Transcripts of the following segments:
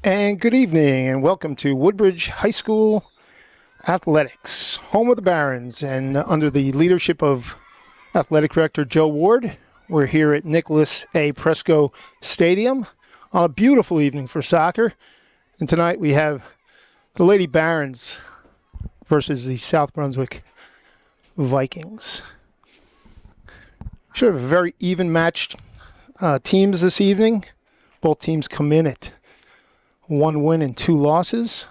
And good evening, and welcome to Woodbridge High School Athletics, home of the Barons. And under the leadership of Athletic Director Joe Ward, we're here at Nicholas A. Presco Stadium on a beautiful evening for soccer. And tonight we have the Lady Barons versus the South Brunswick Vikings. Should have a very even-matched teams this evening. Both teams come in at 1 win and 2 losses.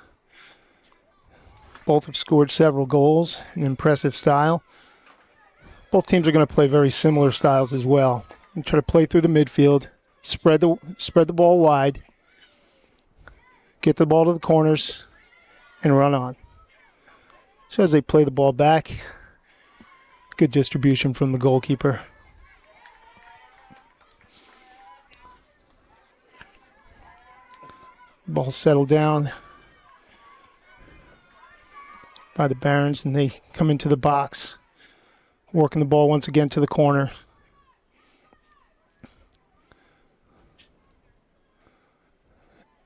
Both have scored several goals in impressive style. Both teams are going to play very similar styles as well. And try to play through the midfield, spread the ball wide, get the ball to the corners, and run on. So as they play the ball back, good distribution from the goalkeeper. Ball settled down by the Barons, and they come into the box, working the ball once again to the corner.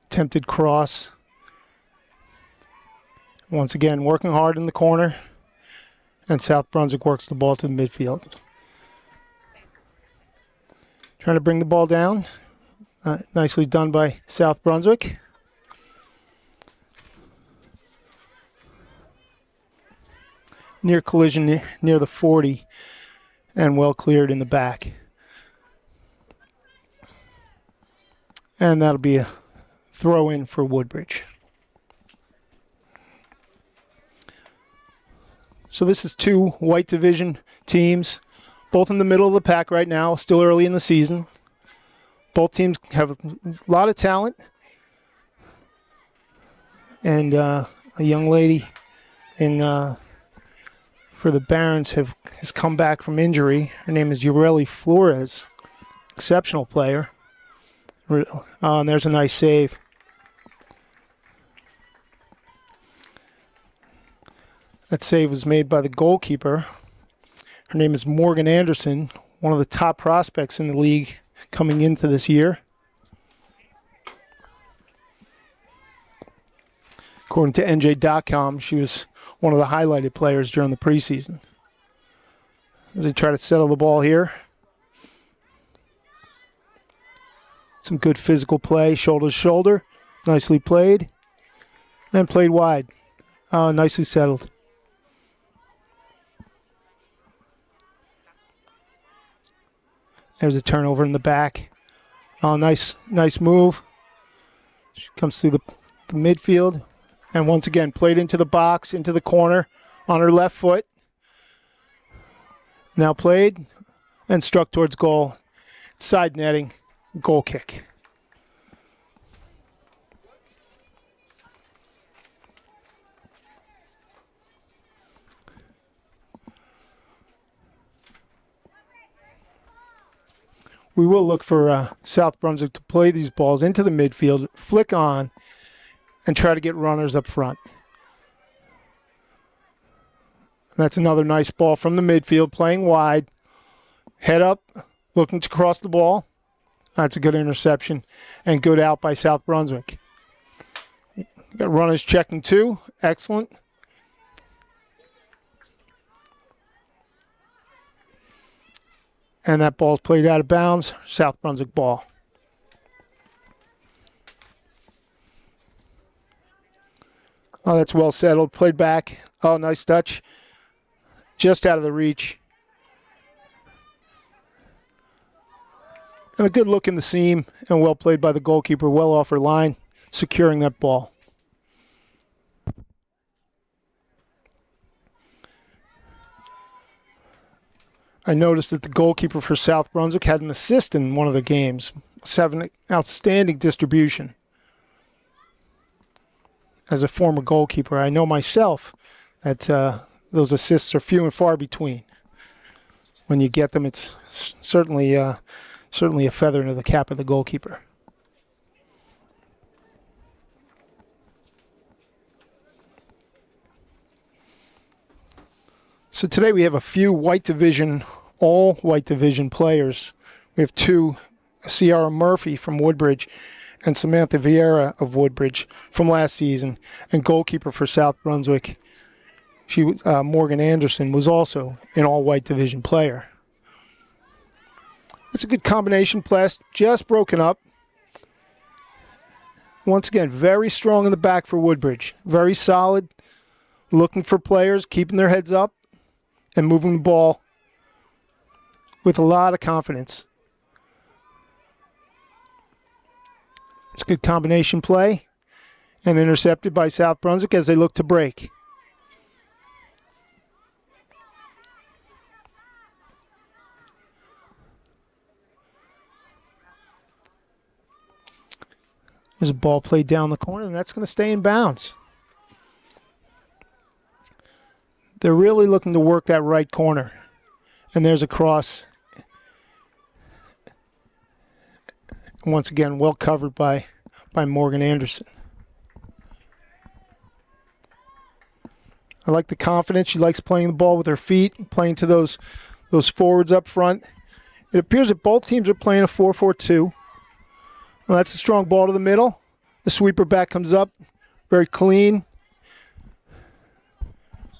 Attempted cross. Once again, working hard in the corner, and South Brunswick works the ball to the midfield. Trying to bring the ball down. Nicely done by South Brunswick. Near collision near the 40 and well cleared in the back. And that'll be a throw in for Woodbridge. So this is 2 white division teams, both in the middle of the pack right now, still early in the season. Both teams have a lot of talent. And a young lady for the Barons has come back from injury. Her name is Ureli Flores. Exceptional player. And there's a nice save. That save was made by the goalkeeper. Her name is Morgan Anderson, one of the top prospects in the league coming into this year. According to NJ.com, she was one of the highlighted players during the preseason. As they try to settle the ball here. Some good physical play, shoulder to shoulder. Nicely played. And played wide. Nicely settled. There's a turnover in the back. Nice move. She comes through the midfield. And once again, played into the box, into the corner, on her left foot. Now played and struck towards goal. Side netting, goal kick. We will look for South Brunswick to play these balls into the midfield, flick on, and try to get runners up front. That's another nice ball from the midfield, playing wide. Head up, looking to cross the ball. That's a good interception and good out by South Brunswick. Got runners checking too. Excellent. And that ball's played out of bounds. South Brunswick ball. Oh, that's well settled. Played back. Oh, nice touch. Just out of the reach. And a good look in the seam and well played by the goalkeeper. Well off her line, securing that ball. I noticed that the goalkeeper for South Brunswick had an assist in one of the games. Must have an outstanding distribution. As a former goalkeeper, I know myself that those assists are few and far between. When you get them, it's certainly a feather into the cap of the goalkeeper. So today we have a few all white division players. We have 2, Ciara Murphy from Woodbridge and Samantha Vieira of Woodbridge from last season, and goalkeeper for South Brunswick. Morgan Anderson was also an all-white division player. It's a good combination pass, just broken up. Once again, very strong in the back for Woodbridge. Very solid, looking for players, keeping their heads up, and moving the ball with a lot of confidence. It's a good combination play, and intercepted by South Brunswick as they look to break. There's a ball played down the corner, and that's going to stay in bounds. They're really looking to work that right corner. And there's a cross. Once again, well covered by Morgan Anderson. I like the confidence. She likes playing the ball with her feet, playing to those forwards up front. It appears that both teams are playing a 4-4-2. Well, that's a strong ball to the middle. The sweeper back comes up. Very clean.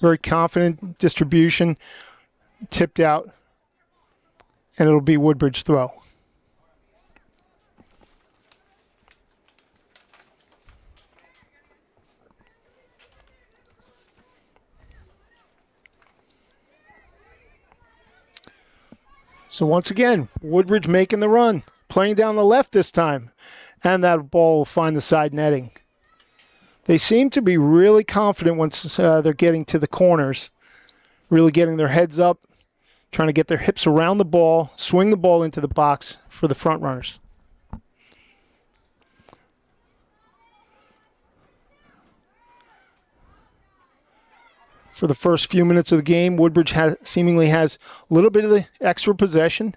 Very confident distribution. Tipped out. And it'll be Woodbridge throw. So once again, Woodbridge making the run. Playing down the left this time. And that ball will find the side netting. They seem to be really confident once they're getting to the corners. Really getting their heads up. Trying to get their hips around the ball. Swing the ball into the box for the front runners. For the first few minutes of the game, Woodbridge seemingly has a little bit of the extra possession.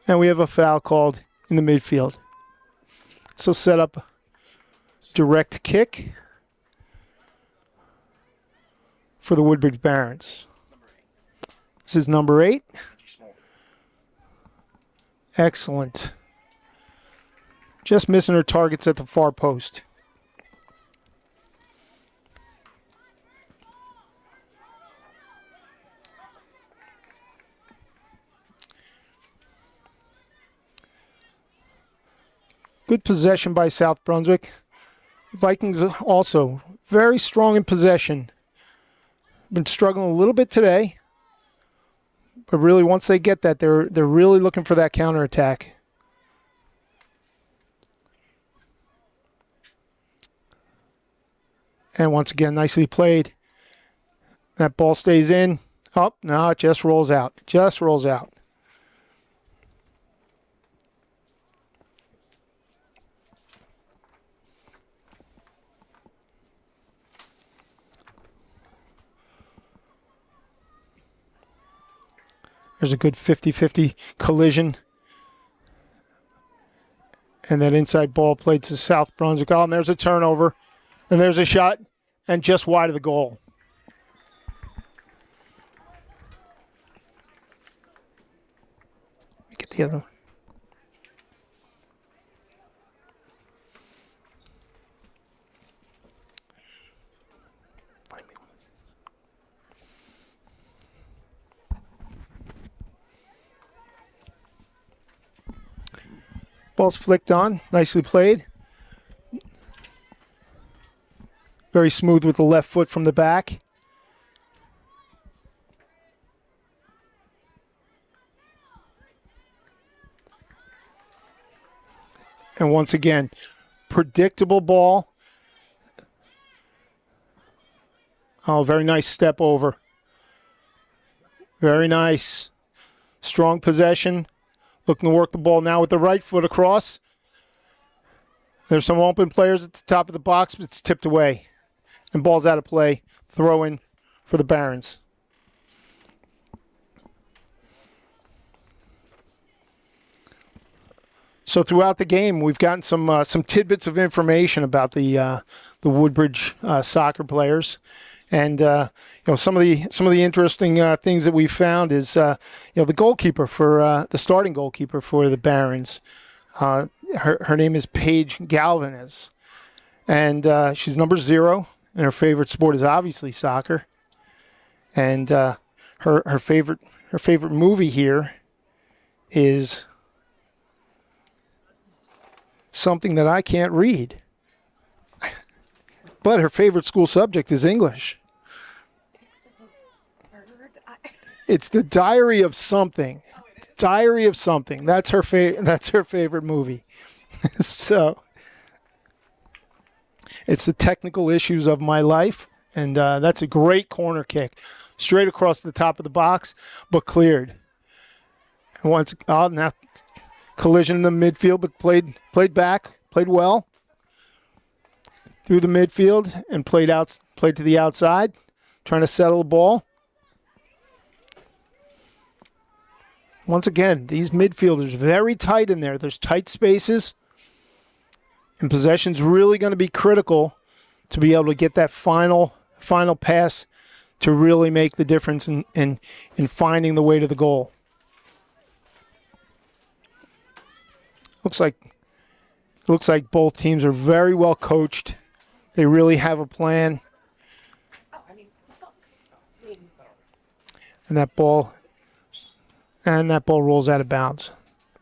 And we have a foul called in the midfield. So set up direct kick for the Woodbridge Barons. This is number 8. Excellent. Just missing her targets at the far post. Good possession by South Brunswick. Vikings also very strong in possession. Been struggling a little bit today. But really, once they get that, they're really looking for that counterattack. And once again, nicely played. That ball stays in. Oh, no, it just rolls out. Just rolls out. There's a good 50-50 collision. And that inside ball played to South Brunswick. Oh, and there's a turnover. And there's a shot. And just wide of the goal. Let me get the other one. Ball's flicked on. Nicely played. Very smooth with the left foot from the back. And once again, predictable ball. Oh, very nice step over. Very nice. Strong possession. Looking to work the ball now with the right foot across. There's some open players at the top of the box, but it's tipped away. And ball's out of play. Throw in for the Barons. So throughout the game, we've gotten some tidbits of information about the Woodbridge soccer players. And some of the interesting things that we found is the goalkeeper for the starting goalkeeper for the Barons. Her name is Paige Galvanez, and she's number 0, and her favorite sport is obviously soccer. And her favorite movie here is something that I can't read. But her favorite school subject is English. It's The Diary of Something. Diary of Something. That's her favorite movie. So it's the technical issues of my life, and that's a great corner kick, straight across the top of the box, but cleared. And once now collision in the midfield, but played back, played well through the midfield, and played to the outside, trying to settle the ball. Once again, these midfielders very tight in there. There's tight spaces, and possession's really going to be critical to be able to get that final pass to really make the difference in finding the way to the goal. Looks like both teams are very well coached. They really have a plan. And that ball rolls out of bounds.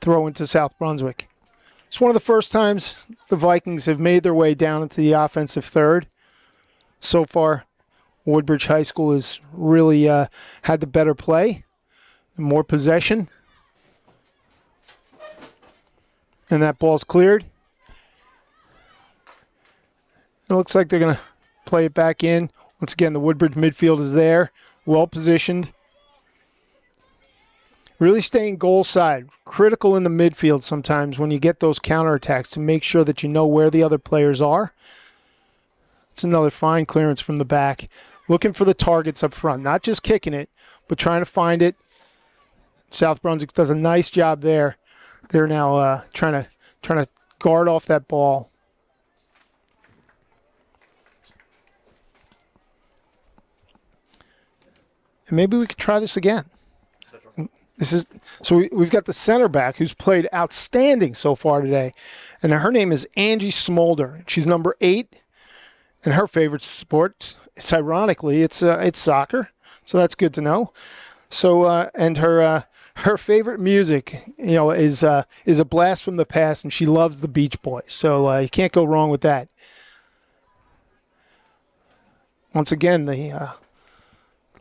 Throw into South Brunswick. It's one of the first times the Vikings have made their way down into the offensive third. So far, Woodbridge High School has really had the better play, more possession. And that ball's cleared. It looks like they're going to play it back in. Once again, the Woodbridge midfield is there, well positioned. Really staying goal side. Critical in the midfield sometimes when you get those counterattacks to make sure that you know where the other players are. It's another fine clearance from the back. Looking for the targets up front. Not just kicking it, but trying to find it. South Brunswick does a nice job there. They're now trying to guard off that ball. And maybe we could try this again. We've got the center back who's played outstanding so far today, and her name is Angie Smolder. She's number 8, and her favorite sport, it's ironically, it's soccer. So that's good to know. So and her favorite music, is a blast from the past, and she loves the Beach Boys. So you can't go wrong with that. Once again, the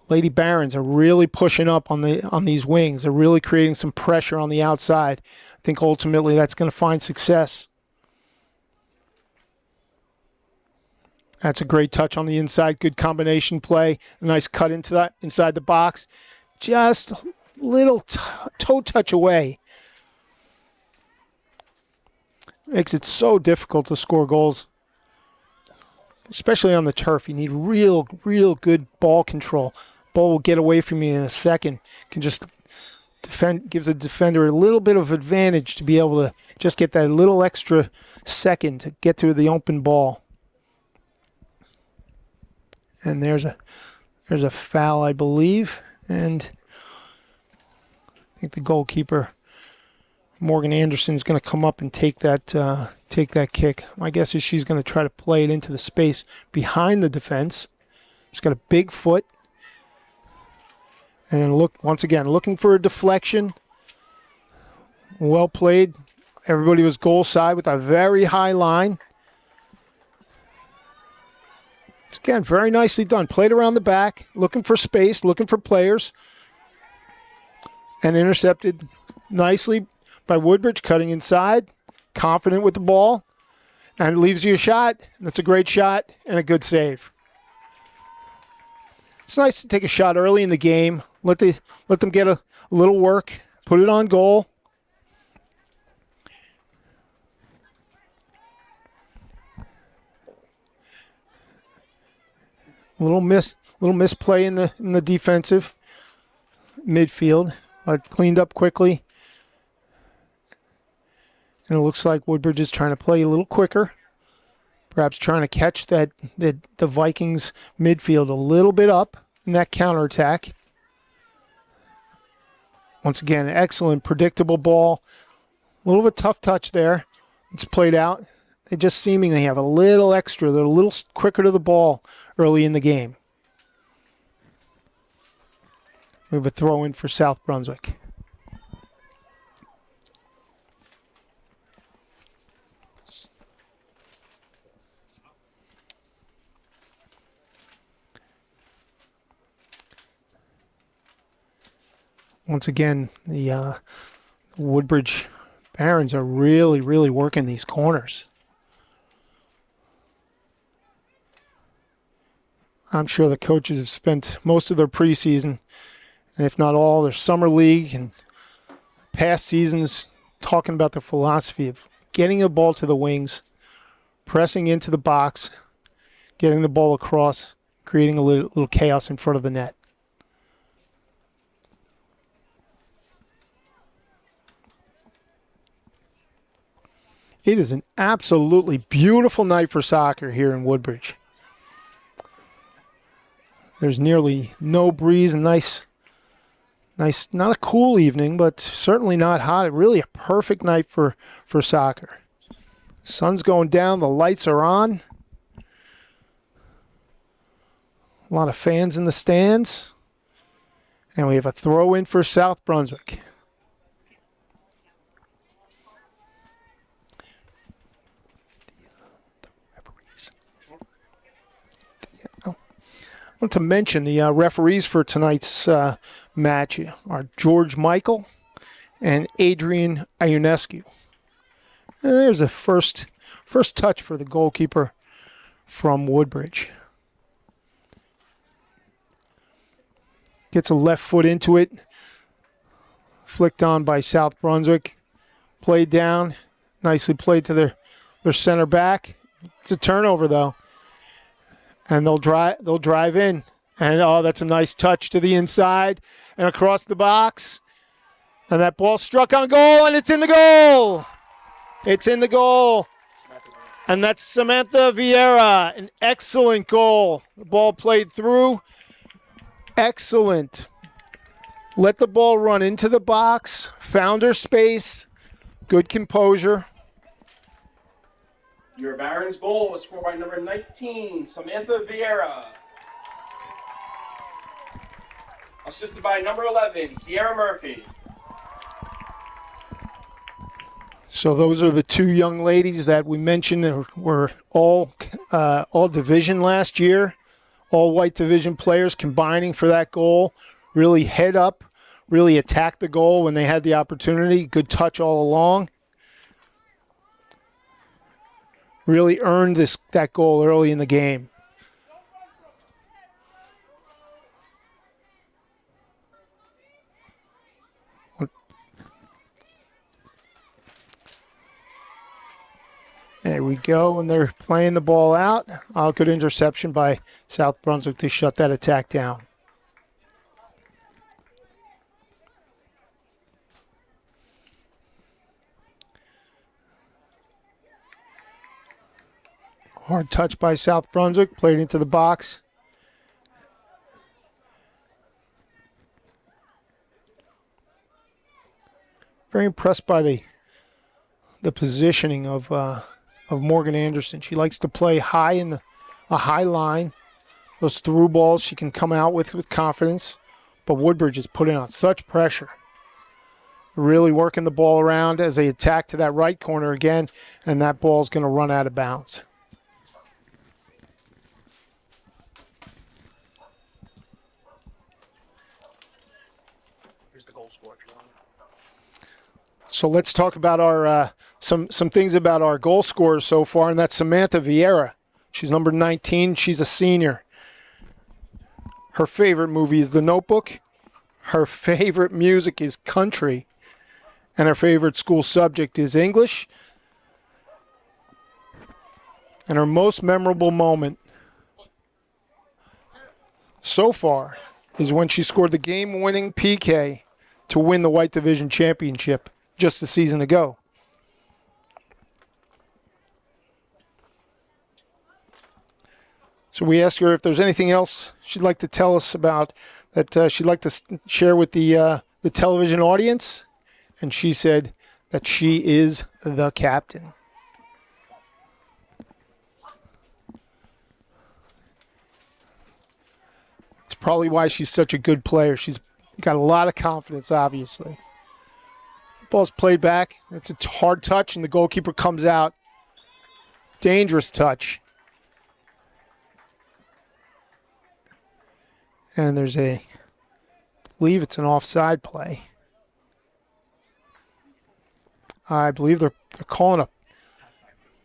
Lady Barons are really pushing up on these wings. They're really creating some pressure on the outside. I think ultimately that's going to find success. That's a great touch on the inside. Good combination play. A nice cut into that inside the box. Just a little toe touch away. Makes it so difficult to score goals, especially on the turf. You need real good ball control. Ball will get away from you in a second. Can just defend, gives a defender a little bit of advantage to be able to just get that little extra second to get to the open ball. And there's a foul, I believe, and I think the goalkeeper Morgan Anderson's going to come up and take that kick. My guess is she's going to try to play it into the space behind the defense. She's got a big foot. And look, once again, looking for a deflection. Well played. Everybody was goal side with a very high line. It's, again, very nicely done. Played around the back, looking for space, looking for players. And intercepted nicely by Woodbridge, cutting inside, confident with the ball, and it leaves you a shot. That's a great shot and a good save. It's nice to take a shot early in the game, let them get a little work, put it on goal. A little misplay in the defensive midfield, but cleaned up quickly. And it looks like Woodbridge is trying to play a little quicker, perhaps trying to catch the Vikings midfield a little bit up in that counterattack. Once again, excellent, predictable ball. A little bit tough touch there. it's played out, they just seemingly have a little extra. They're a little quicker to the ball early in the game. We have a throw in for South Brunswick. Once again, the Woodbridge Barons are really, really working these corners. I'm sure the coaches have spent most of their preseason, and if not all, their summer league and past seasons talking about the philosophy of getting the ball to the wings, pressing into the box, getting the ball across, creating a little chaos in front of the net. It is an absolutely beautiful night for soccer here in Woodbridge. There's nearly no breeze, and nice, not a cool evening, but certainly not hot. Really a perfect night for soccer. Sun's going down, the lights are on. A lot of fans in the stands. And we have a throw in for South Brunswick. I want to mention the referees for tonight's match are George Michael and Adrian Ionescu. And there's a first touch for the goalkeeper from Woodbridge. Gets a left foot into it. Flicked on by South Brunswick. Played down. Nicely played to their center back. It's a turnover, though. And they'll drive in. And, oh, that's a nice touch to the inside and across the box. And that ball struck on goal, and it's in the goal. It's in the goal. And that's Samantha Vieira. An excellent goal. The ball played through. Excellent. Let the ball run into the box. Found her space. Good composure. Your Barons goal was scored by number 19, Samantha Vieira. Assisted by number 11, Sierra Murphy. So those are the two young ladies that we mentioned were all division last year. All white division players combining for that goal. Really head up, really attacked the goal when they had the opportunity. Good touch all along. Really earned that goal early in the game. There we go, and they're playing the ball out. Good interception by South Brunswick to shut that attack down. Hard touch by South Brunswick, played into the box. Very impressed by the positioning of Morgan Anderson. She likes to play high in a high line. Those through balls she can come out with confidence. But Woodbridge is putting on such pressure. Really working the ball around as they attack to that right corner again, and that ball's going to run out of bounds. So let's talk about our some things about our goal scorers so far, and that's Samantha Vieira. She's number 19. She's a senior. Her favorite movie is The Notebook. Her favorite music is country. And her favorite school subject is English. And her most memorable moment so far is when she scored the game-winning PK to win the White Division Championship just a season ago. So we asked her if there's anything else she'd like to tell us about that she'd like to share with the television audience, and she said that she is the captain. Probably why she's such a good player. She's got a lot of confidence, obviously. Ball's played back. It's a hard touch, and the goalkeeper comes out. Dangerous touch. And there's I believe it's an offside play. I believe they're calling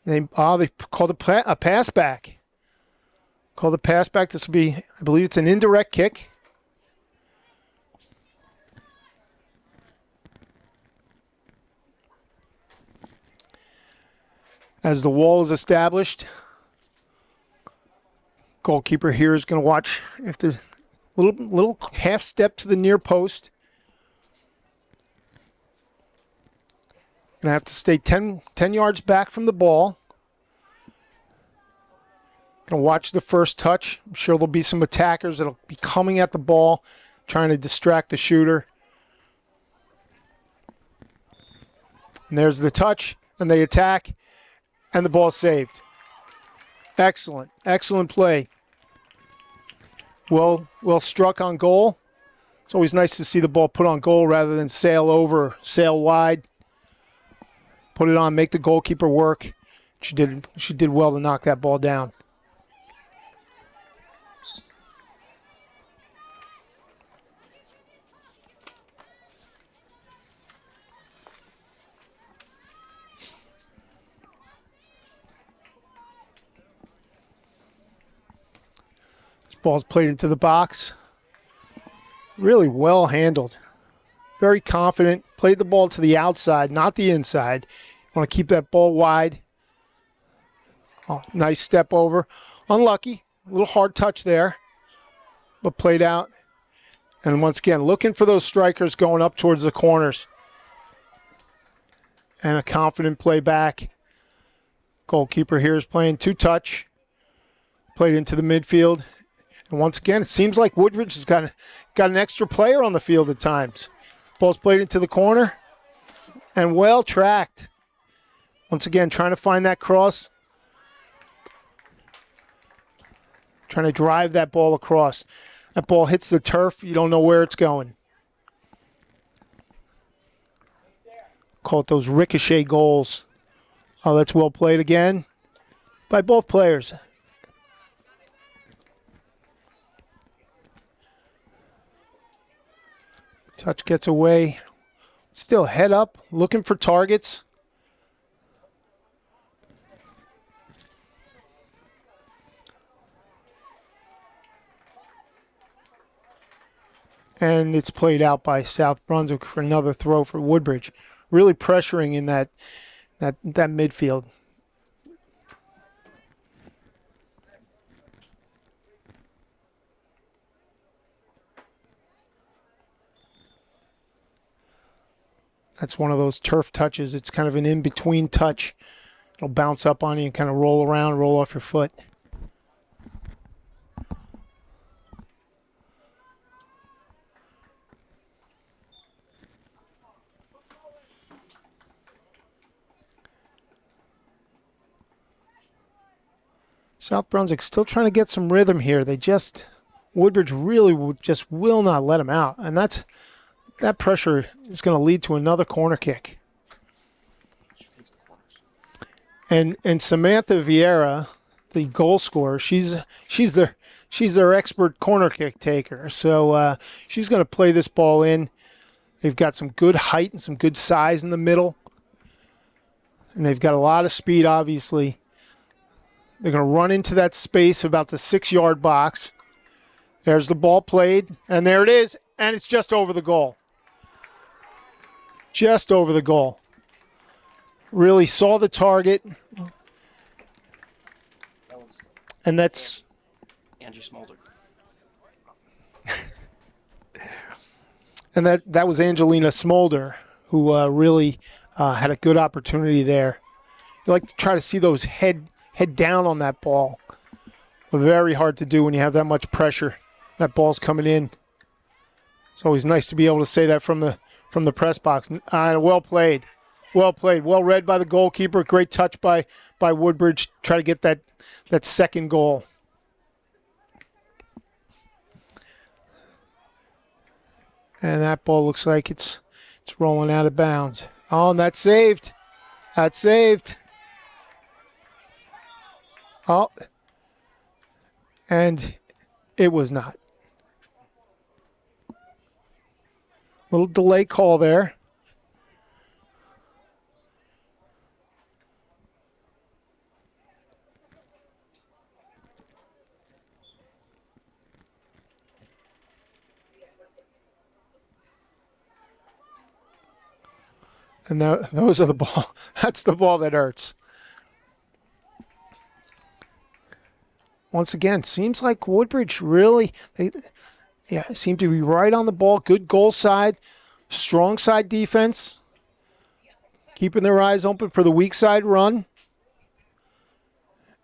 they called a pass back. Called a pass back. This will be, I believe it's an indirect kick. As the wall is established, goalkeeper here is going to watch if there's a little half step to the near post. Going to have to stay 10 yards back from the ball. Going to watch the first touch. I'm sure there'll be some attackers that'll be coming at the ball, trying to distract the shooter. And there's the touch, and they attack. And the ball's saved. Excellent. Excellent play. Well struck on goal. It's always nice to see the ball put on goal rather than sail over, sail wide. Put it on, make the goalkeeper work. She did well to knock that ball down. Ball's played into the box. Really well handled. Very confident. Played the ball to the outside, not the inside. Want to keep that ball wide. Oh, nice step over. Unlucky. A little hard touch there, but played out. And once again, looking for those strikers going up towards the corners. And a confident play back. Goalkeeper here is playing two-touch. Played into the midfield. And once again, it seems like Woodbridge has got an extra player on the field at times. Ball's played into the corner and well tracked. Once again, trying to find that cross. Trying to drive that ball across. That ball hits the turf. You don't know where it's going. Call it those ricochet goals. Oh, that's well played again by both players. Touch gets away. Still head up, looking for targets. And it's played out by South Brunswick for another throw for Woodbridge. Really pressuring in that midfield. That's one of those turf touches. It's kind of an in-between touch. It'll bounce up on you and kind of roll around, roll off your foot. South Brunswick still trying to get some rhythm here. Woodbridge really just will not let them out. And that pressure is going to lead to another corner kick. And Samantha Vieira, the goal scorer, she's their expert corner kick taker. So she's going to play this ball in. They've got some good height and some good size in the middle. And they've got a lot of speed, obviously. They're going to run into that space about the 6-yard box. There's the ball played, and there it is, and it's just over the goal. Just over the goal. Really saw the target. And that's Angie Smolder. And that was Angelina Smolder, who really had a good opportunity there. You like to try to see those head down on that ball. Very hard to do when you have that much pressure. That ball's coming in. It's always nice to be able to say that from the press box. Well played. Well played. Well read by the goalkeeper. Great touch by Woodbridge. Try to get that second goal. And that ball looks like it's rolling out of bounds. Oh, and that's saved. That's saved. Oh, and it was not. Little delay call there. And those are the ball. That's the ball that hurts. Once again, seems like Woodbridge really, seem to be right on the ball. Good goal side, strong side defense, keeping their eyes open for the weak side run.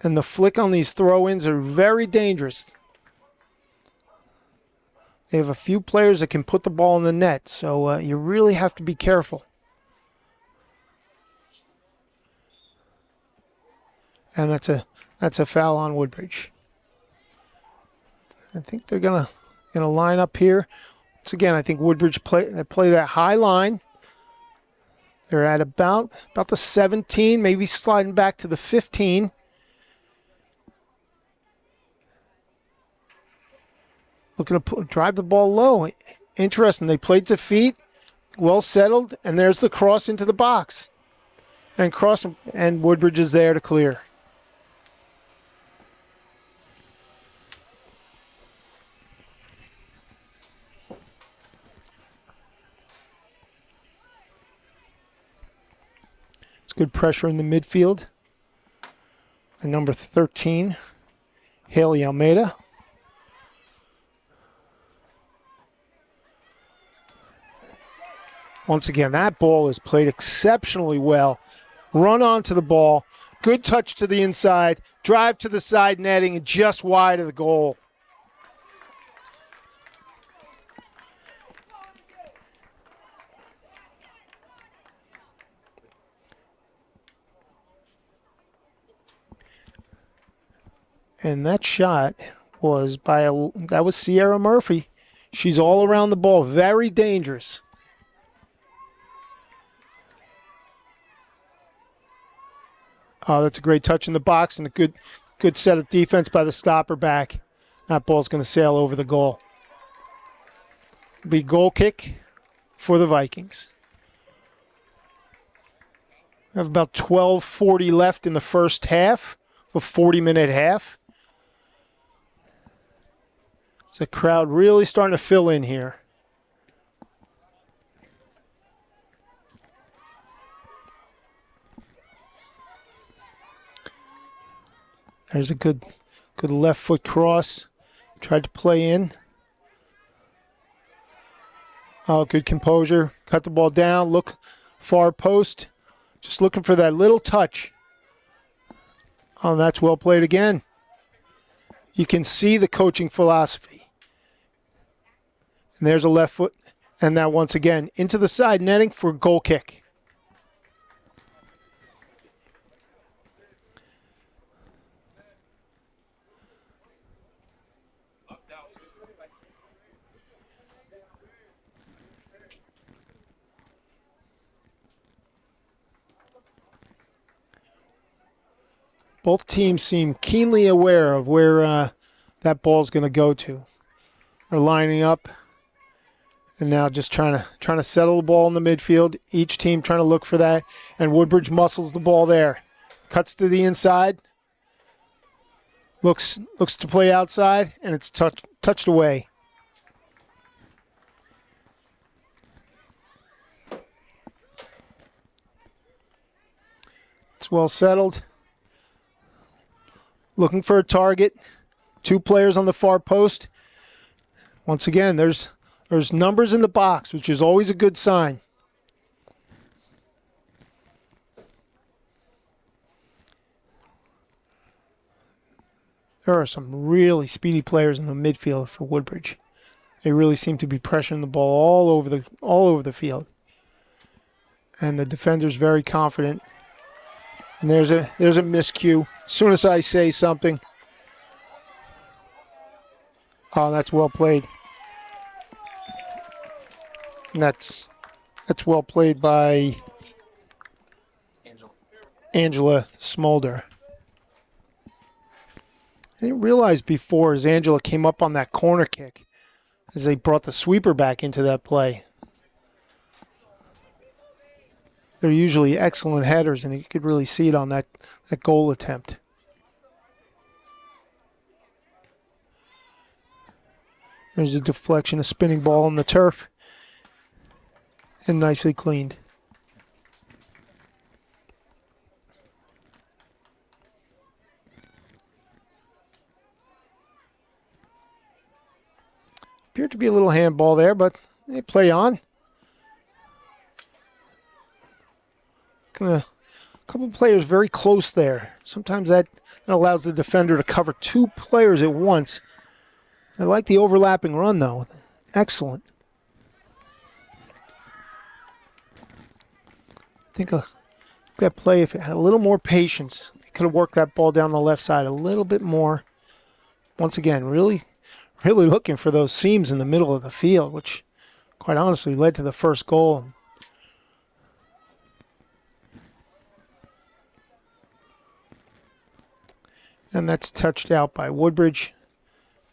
And the flick on these throw-ins are very dangerous. They have a few players that can put the ball in the net, so you really have to be careful. And that's a foul on Woodbridge. I think they're gonna line up here. Once again, I think Woodbridge play that high line. They're at about the 17, maybe sliding back to the 15. Looking to drive the ball low. Interesting. They played to feet, well settled, and there's the cross into the box. And Woodbridge is there to clear. Good pressure in the midfield. And number 13, Haley Almeida. Once again, that ball is played exceptionally well. Run onto the ball. Good touch to the inside. Drive to the side netting and just wide of the goal. And that shot was that was Sierra Murphy. She's all around the ball, very dangerous. Oh, that's a great touch in the box and a good set of defense by the stopper back. That ball's going to sail over the goal. Be goal kick for the Vikings. We have about 12:40 left in the first half, a 40-minute half. The crowd really starting to fill in here. There's a good left foot cross. Tried to play in. Oh, good composure. Cut the ball down. Look, far post. Just looking for that little touch. Oh, that's well played again. You can see the coaching philosophy. And there's a left foot. And now once again, into the side netting for a goal kick. Both teams seem keenly aware of where that ball's going to go to. They're lining up. And now just trying to settle the ball in the midfield. Each team trying to look for that. And Woodbridge muscles the ball there. Cuts to the inside. Looks to play outside, and it's touched away. It's well settled. Looking for a target. Two players on the far post. Once again, there's numbers in the box, which is always a good sign. There are some really speedy players in the midfield for Woodbridge. They really seem to be pressuring the ball all over the field. And the defender's very confident. And there's a miscue. As soon as I say something. Oh, that's well played. And that's well played by Angela Smolder. I didn't realize before as Angela came up on that corner kick as they brought the sweeper back into that play. They're usually excellent headers, and you could really see it on that goal attempt. There's a deflection, a spinning ball on the turf, and nicely cleaned. Appeared to be a little handball there, but they play on. A couple players very close there. Sometimes that allows the defender to cover two players at once. I like the overlapping run, though. Excellent. I think that play, if it had a little more patience, it could have worked that ball down the left side a little bit more. Once again, really looking for those seams in the middle of the field, which quite honestly led to the first goal. And that's touched out by Woodbridge,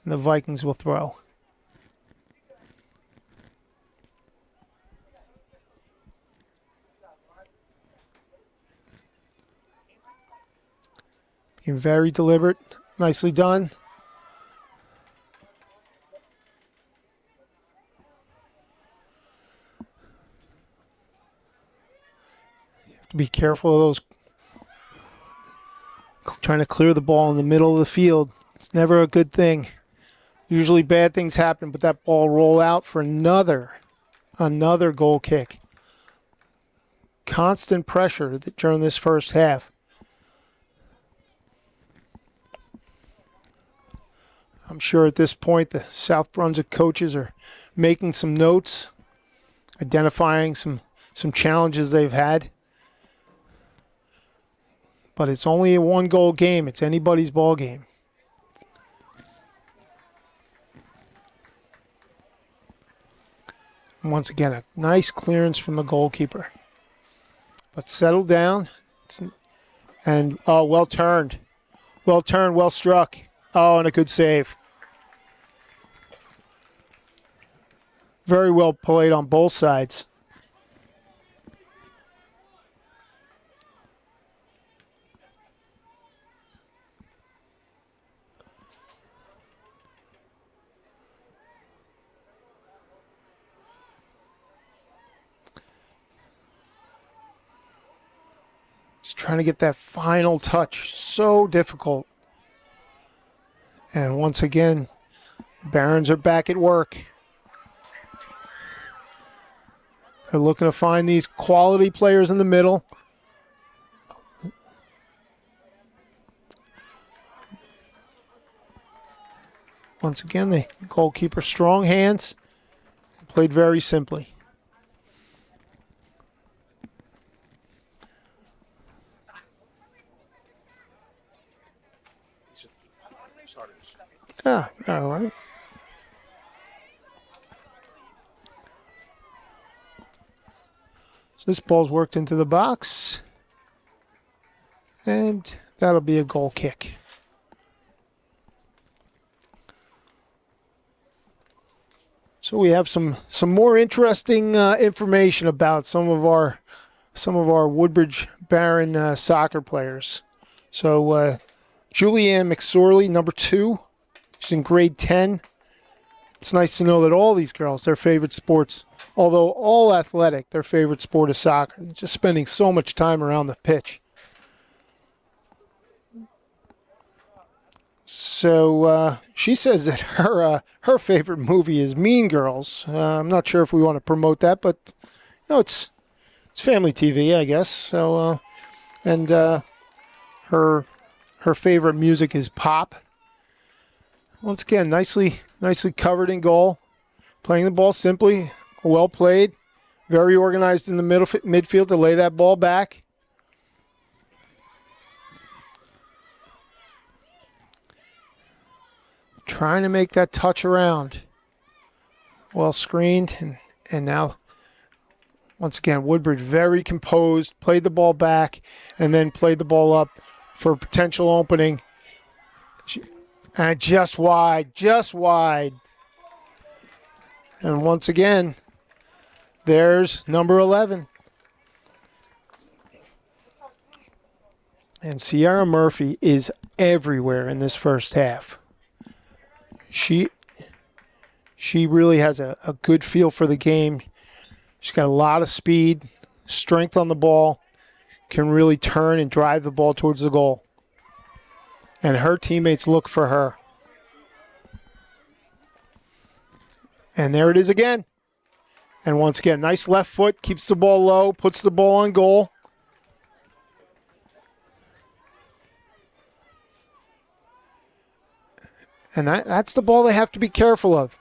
and the Vikings will throw. Being very deliberate, nicely done. You have to be careful of those, trying to clear the ball in the middle of the field. It's never a good thing. Usually bad things happen, but that ball roll out for another goal kick. Constant pressure during this first half. I'm sure at this point the South Brunswick coaches are making some notes, identifying some challenges they've had. But it's only a one-goal game. It's anybody's ball game. And once again, a nice clearance from the goalkeeper. But settled down. And, well turned. Well turned, well struck. Oh, and a good save. Very well played on both sides. Just trying to get that final touch. So difficult. And once again, the Barons are back at work. They're looking to find these quality players in the middle. Once again, the goalkeeper, strong hands, played very simply. Ah, all right. So this ball's worked into the box, and that'll be a goal kick. So we have some more interesting information about some of our Woodbridge Baron soccer players. So Julianne McSorley, number 2. She's in grade 10. It's nice to know that all these girls, their favorite sports, although all athletic, their favorite sport is soccer. They're just spending so much time around the pitch. So she says that her favorite movie is Mean Girls. I'm not sure if we want to promote that, but it's family TV, I guess. So and her favorite music is pop. Once again, nicely covered in goal. Playing the ball simply, well played. Very organized in the midfield to lay that ball back. Trying to make that touch around. Well screened, and now Once again, Woodbridge very composed, played the ball back, and then played the ball up for a potential opening. And just wide, just wide. And once again, there's number 11. And Sierra Murphy is everywhere in this first half. She really has a good feel for the game. She's got a lot of speed, strength on the ball, can really turn and drive the ball towards the goal. And her teammates look for her. And there it is again. And once again, nice left foot, keeps the ball low, puts the ball on goal. And that's the ball they have to be careful of.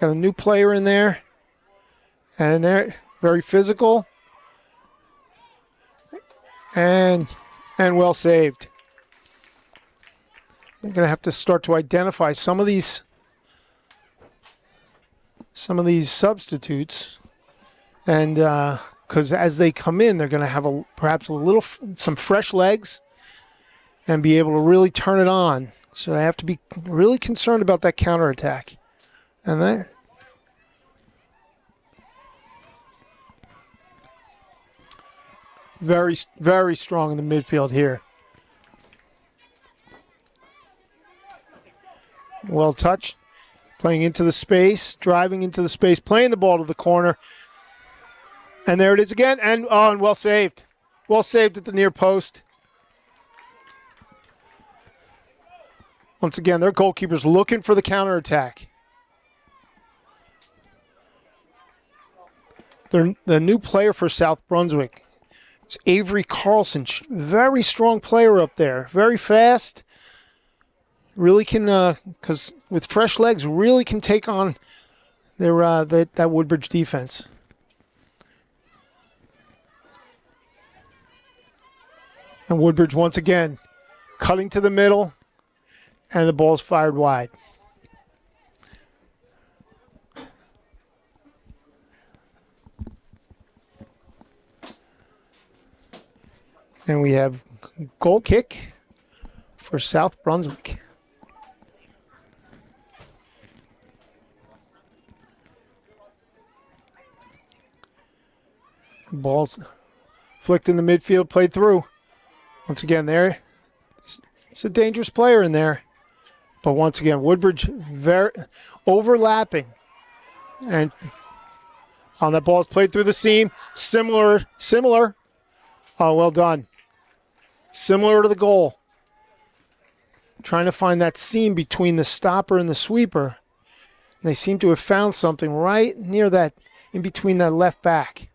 Got a new player in there. And they're very physical. And well saved. You're going to have to start to identify some of these substitutes. And because as they come in, they're going to have perhaps some fresh legs and be able to really turn it on. So they have to be really concerned about that counterattack. And that very, very strong in the midfield here. Well touched. Playing into the space, driving into the space, playing the ball to the corner. And there it is again. And well saved. Well saved at the near post. Once again, their goalkeeper's looking for the counterattack. The new player for South Brunswick is Avery Carlson. Very strong player up there. Very fast. Really can, because with fresh legs, really can take on that Woodbridge defense. And Woodbridge once again cutting to the middle. And the ball's fired wide. And we have goal kick for South Brunswick. Ball's flicked in the midfield, played through. Once again there. It's a dangerous player in there. But once again, Woodbridge very overlapping. And on that ball is played through the seam. Similar. Oh, well done. Similar to the goal. Trying to find that seam between the stopper and the sweeper. And they seem to have found something right near that, in between that left back.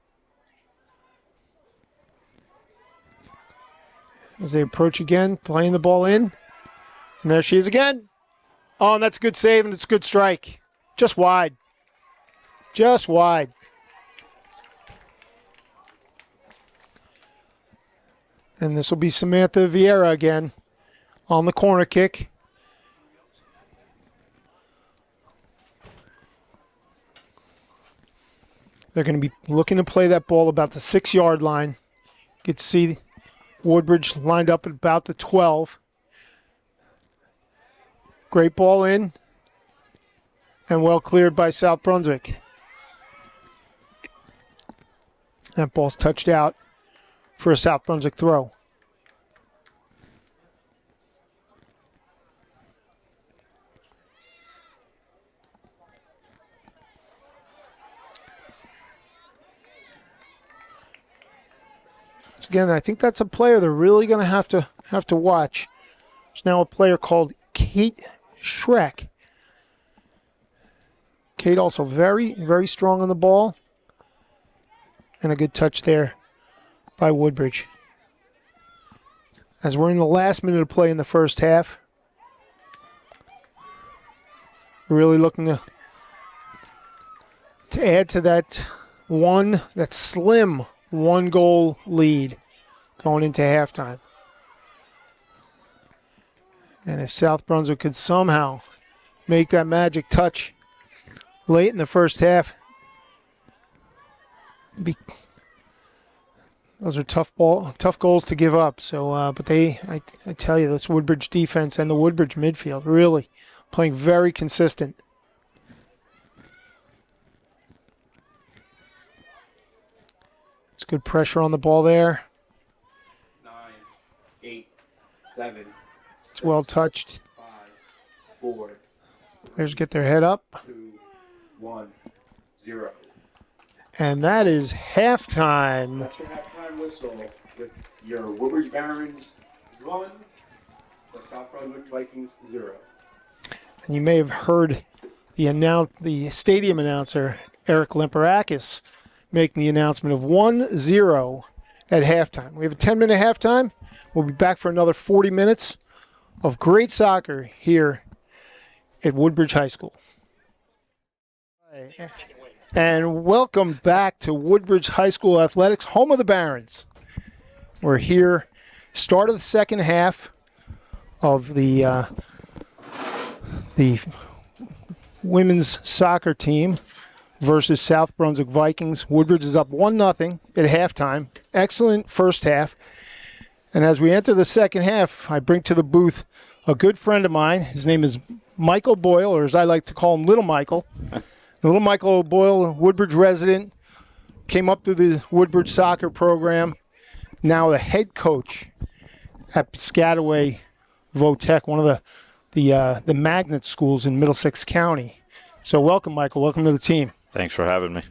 As they approach again, playing the ball in. And there she is again. Oh, and that's a good save, and it's a good strike. Just wide. Just wide. And this will be Samantha Vieira again on the corner kick. They're going to be looking to play that ball about the 6-yard line. You can see Woodbridge lined up at about the 12. Great ball in, and well cleared by South Brunswick. That ball's touched out for a South Brunswick throw. Once again, I think that's a player they're really going to have to watch. There's now a player called Kate Schreck. Kate also very, very strong on the ball. And a good touch there by Woodbridge. As we're in the last minute of play in the first half, we're really looking to add to that slim one-goal lead going into halftime. And if South Brunswick could somehow make that magic touch late in the first half, Those are tough goals to give up. So, but I tell you, this Woodbridge defense and the Woodbridge midfield really playing very consistent. It's good pressure on the ball there. 9, 8, 7. It's well touched. 5, 4. Players get their head up. 2, 1, 0. And that is halftime. That's your halftime whistle with your Woodbridge Barons 1, the South Brunswick Vikings 0. And you may have heard the stadium announcer, Eric Lemperakis, making the announcement of 1-0 at halftime. We have a 10-minute halftime. We'll be back for another 40 minutes of great soccer here at Woodbridge High School. And welcome back to Woodbridge High School Athletics, home of the Barons. We're here, start of the second half of the women's soccer team versus South Brunswick Vikings. Woodbridge is up 1-0 at halftime. Excellent first half. And as we enter the second half, I bring to the booth a good friend of mine. His name is Michael Boyle, or as I like to call him, Little Michael. Little Michael Boyle, Woodbridge resident, came up through the Woodbridge soccer program. Now the head coach at Piscataway Votech, one of the magnet schools in Middlesex County. So welcome, Michael. Welcome to the team. Thanks for having me.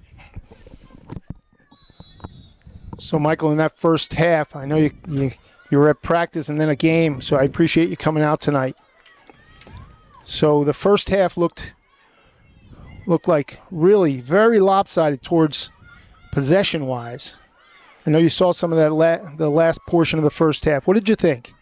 So, Michael, in that first half, I know you were at practice and then a game, so I appreciate you coming out tonight. So the first half looked like really very lopsided towards possession-wise. I know you saw some of that the last portion of the first half. What did you think?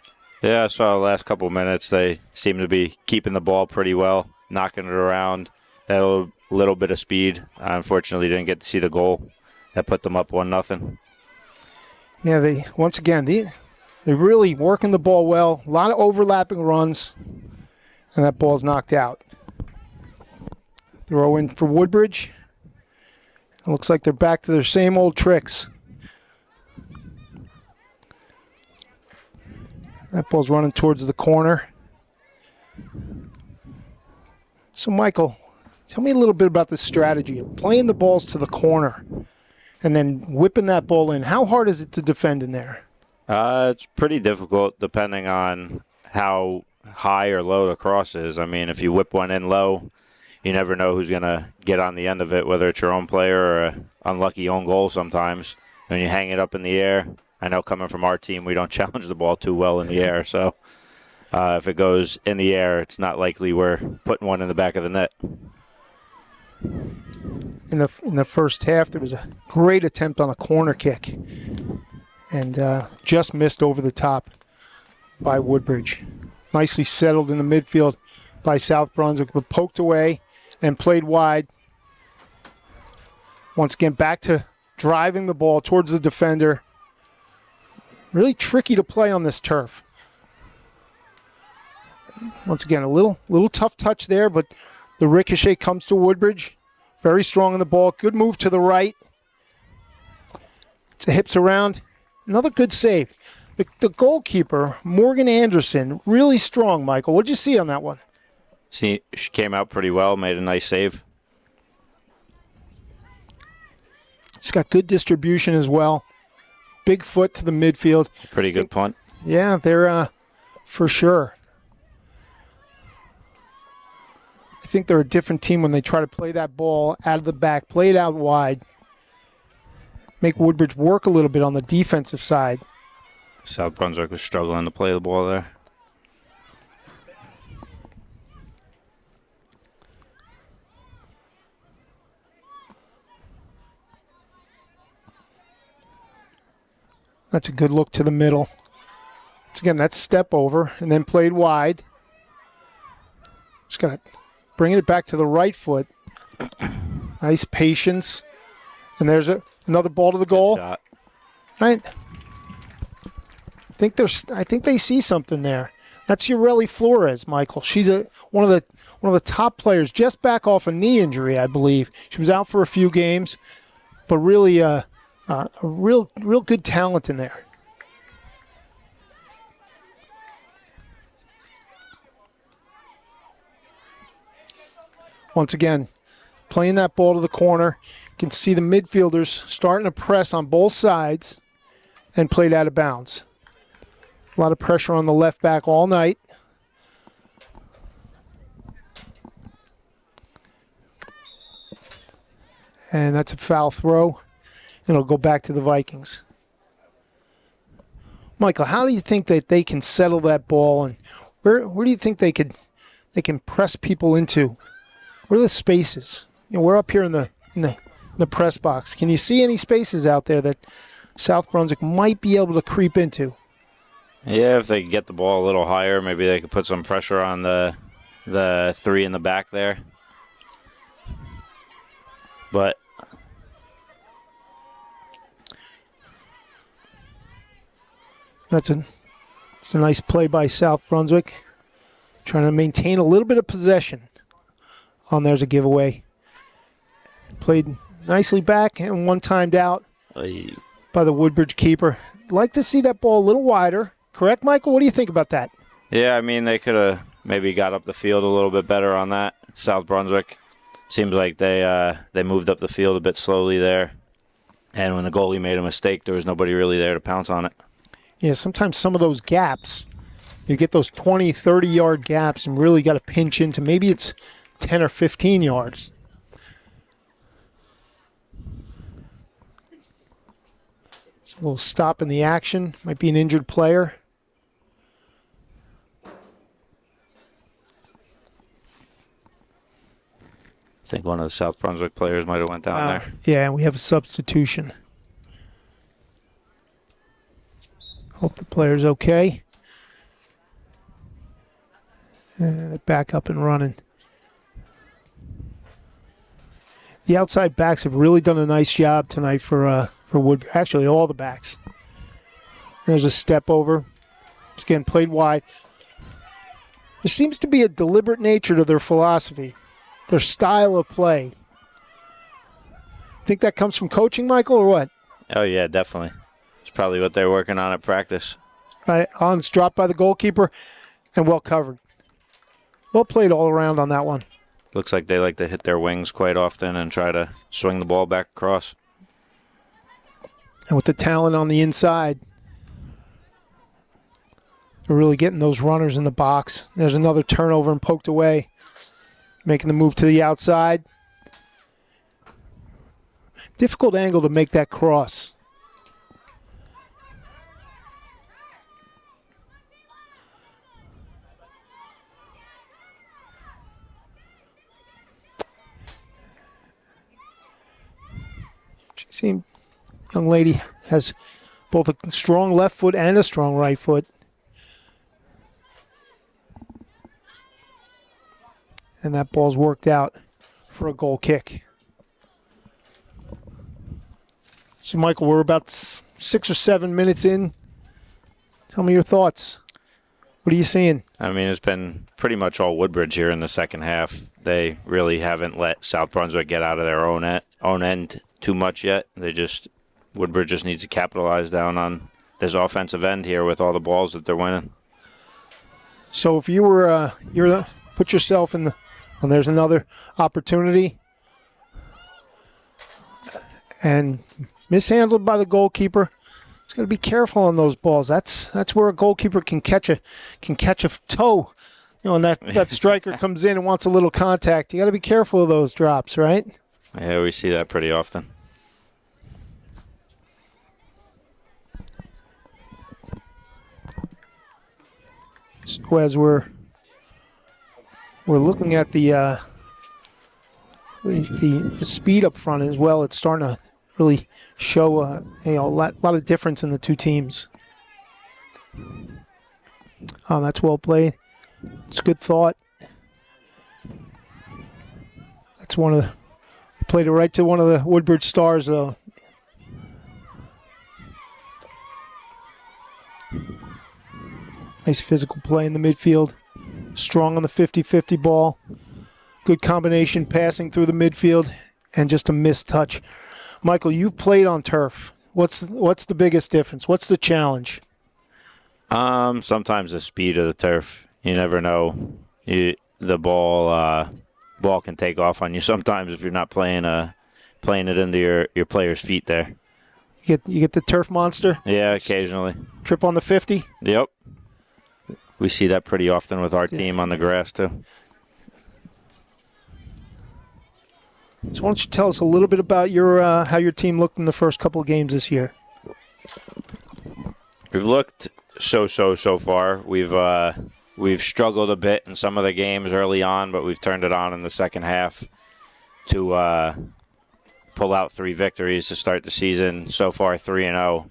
Yeah, I saw the last couple of minutes. They seemed to be keeping the ball pretty well, knocking it around. Had a little bit of speed. I unfortunately didn't get to see the goal that put them up 1-0. Yeah, they're really working the ball well. A lot of overlapping runs, and that ball's knocked out. Throw in for Woodbridge. It looks like they're back to their same old tricks. That ball's running towards the corner. So, Michael, tell me a little bit about the strategy of playing the balls to the corner and then whipping that ball in. How hard is it to defend in there? It's pretty difficult depending on how high or low the cross is. I mean, if you whip one in low, you never know who's going to get on the end of it, whether it's your own player or an unlucky own goal sometimes. When you hang it up in the air, I know coming from our team, we don't challenge the ball too well in the air. So if it goes in the air, it's not likely we're putting one in the back of the net. In the first half, there was a great attempt on a corner kick and just missed over the top by Woodbridge. Nicely settled in the midfield by South Brunswick, but poked away and played wide. Once again, back to driving the ball towards the defender. Really tricky to play on this turf. Once again, a little tough touch there, but the ricochet comes to Woodbridge. Very strong on the ball. Good move to the right. It's a hips around. Another good save. The goalkeeper, Morgan Anderson, really strong, Michael. What did you see on that one? She came out pretty well, made a nice save. She's got good distribution as well. Big foot to the midfield. Pretty good punt. Yeah, they're for sure. I think they're a different team when they try to play that ball out of the back, play it out wide, make Woodbridge work a little bit on the defensive side. South Brunswick was struggling to play the ball there. That's a good look to the middle. Once again, that's step over and then played wide. Just got to bring it back to the right foot. Nice patience. And there's another ball to the goal. Good shot. Right. I think they see something there. That's Ureli Flores, Michael. She's one of the top players, just back off a knee injury, I believe. She was out for a few games. but really a real good talent in there. Once again, playing that ball to the corner. You can see the midfielders starting to press on both sides and played out of bounds. A lot of pressure on the left back all night. And that's a foul throw. It'll go back to the Vikings. Michael, how do you think that they can settle that ball, and where do you think they can press people into? Where are the spaces? We're up here in the press box. Can you see any spaces out there that South Brunswick might be able to creep into? Yeah, if they could get the ball a little higher, maybe they could put some pressure on the three in the back there. But it's a nice play by South Brunswick, trying to maintain a little bit of possession. There's a giveaway. Played nicely back and one timed out by the Woodbridge keeper. Like to see that ball a little wider. Correct, Michael? What do you think about that? yeah, I mean, they could have maybe got up the field a little bit better on that. South Brunswick seems like they moved up the field a bit slowly there. And when the goalie made a mistake, there was nobody really there to pounce on it. Yeah, sometimes some of those gaps, you get those 20, 30-yard gaps and really got to pinch into, maybe it's 10 or 15 yards. It's a little stop in the action. Might be an injured player. I think one of the South Brunswick players might have went down there. Yeah, we have a substitution. Hope the player's okay. And they're back up and running. The outside backs have really done a nice job tonight for Woodbridge. Actually, all the backs. There's a step over. It's again played wide. There seems to be a deliberate nature to their philosophy, their style of play. Think that comes from coaching, Michael, or what? Oh, yeah, definitely. It's probably what they're working on at practice. Right, it's dropped by the goalkeeper and well covered. Well played all around on that one. Looks like they like to hit their wings quite often and try to swing the ball back across. And with the talent on the inside, they're really getting those runners in the box. There's another turnover and poked away. Making the move to the outside. Difficult angle to make that cross. She seemed, young lady has both a strong left foot and a strong right foot. And that ball's worked out for a goal kick. So, Michael, we're about 6 or 7 minutes in. Tell me your thoughts. What are you seeing? I mean, it's been pretty much all Woodbridge here in the second half. They really haven't let South Brunswick get out of their own end too much yet. Woodbridge just needs to capitalize down on this offensive end here with all the balls that they're winning. So if you were, put yourself in the, and there's another opportunity, and mishandled by the goalkeeper. He's got to be careful on those balls. That's where a goalkeeper can catch a toe. And that striker comes in and wants a little contact. You got to be careful of those drops, right? Yeah, we see that pretty often. So as we're looking at the speed up front as well, it's starting to really show a lot of difference in the two teams. Oh, that's well played. It's good thought. That's one of the. He played it right to one of the Woodbridge stars, though. Nice physical play in the midfield. Strong on the 50-50 ball. Good combination passing through the midfield, and just a missed touch Michael, you've played on turf. What's the biggest difference? What's the challenge? Sometimes the speed of the turf. You never know. The ball can take off on you sometimes if you're not playing it into your player's feet there. You get the turf monster? Yeah, occasionally. Trip on the 50? Yep. We see that pretty often with our team on the grass too. So why don't you tell us a little bit about your how your team looked in the first couple of games this year? We've looked so far. We've struggled a bit in some of the games early on, but we've turned it on in the second half to pull out 3 victories to start the season. So far, 3-0.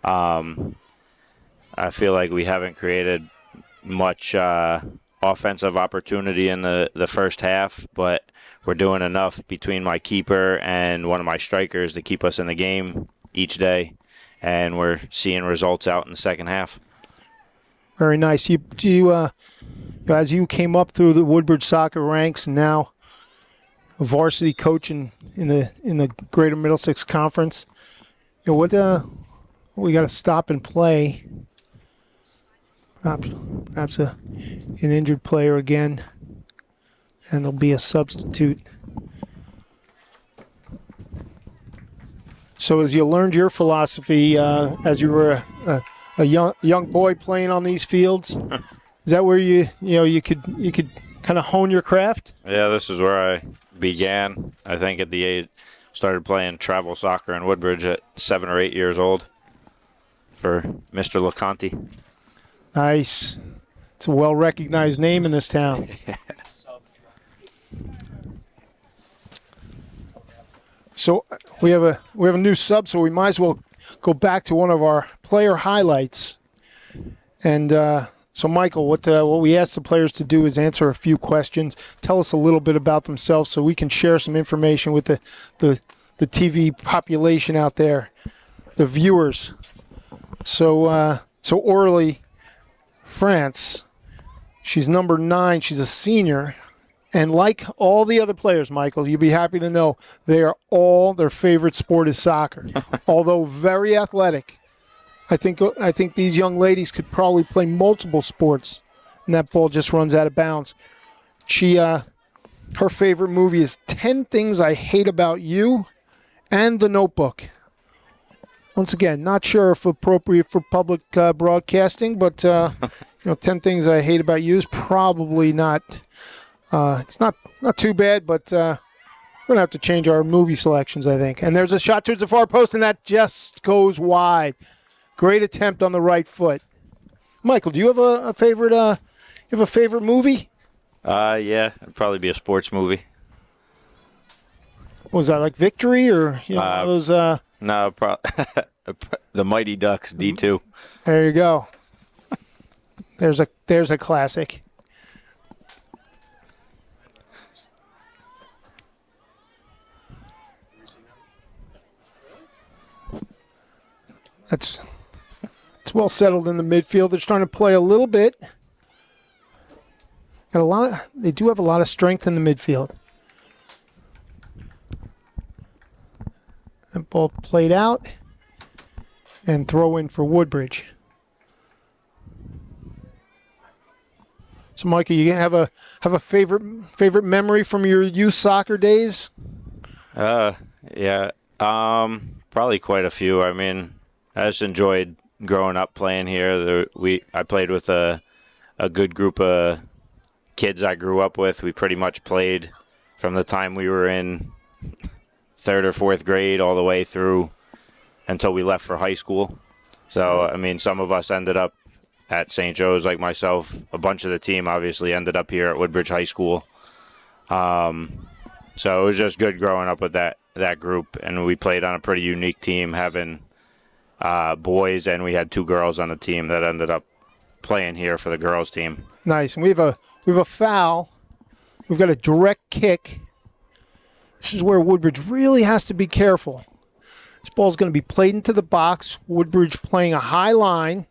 I feel like we haven't created much offensive opportunity in the first half, but we're doing enough between my keeper and one of my strikers to keep us in the game each day, and we're seeing results out in the second half. Very nice. As you came up through the Woodbridge soccer ranks, and now a varsity coach in the Greater Middlesex Conference, what we got to stop and play. Perhaps an injured player again, and there'll be a substitute. So as you learned your philosophy as you were a young boy playing on these fields, is that where you could kind of hone your craft? Yeah, this is where I began. I think at the age started playing travel soccer in Woodbridge at 7 or 8 years old for Mr. LeConte. Nice. It's a well-recognized name in this town. So we have a new sub, so we might as well go back to one of our player highlights. And so, Michael, what we asked the players to do is answer a few questions, tell us a little bit about themselves, so we can share some information with the TV population out there, the viewers. So Orly France, she's number 9. She's a senior. And like all the other players, Michael, you'll be happy to know their favorite sport is soccer. Although very athletic, I think these young ladies could probably play multiple sports, and that ball just runs out of bounds. Her favorite movie is 10 Things I Hate About You and The Notebook. Once again, not sure if appropriate for public broadcasting, but 10 Things I Hate About You is probably not. It's not too bad, but we're going to have to change our movie selections, I think. And there's a shot towards the far post, and that just goes wide. Great attempt on the right foot. Michael, do you have a favorite? You have a favorite movie? Yeah, it'd probably be a sports movie. Was that like Victory or one of those? No, the Mighty Ducks D2. There you go. There's a classic. It's well settled in the midfield. They're starting to play a little bit. They do have a lot of strength in the midfield. That ball played out and throw in for Woodbridge. So, Mikey, you have a favorite memory from your youth soccer days? Yeah. Probably quite a few. I mean, I just enjoyed growing up playing here. I played with a good group of kids I grew up with. We pretty much played from the time we were in 3rd or 4th grade all the way through until we left for high school. So, I mean, some of us ended up at St. Joe's, like myself. A bunch of the team obviously ended up here at Woodbridge High School. So it was just good growing up with that group, and we played on a pretty unique team, having boys, and we had 2 girls on the team that ended up playing here for the girls team. Nice. And we have a foul. We've got a direct kick. This is where Woodbridge really has to be careful. This ball is going to be played into the box. Woodbridge playing a high line.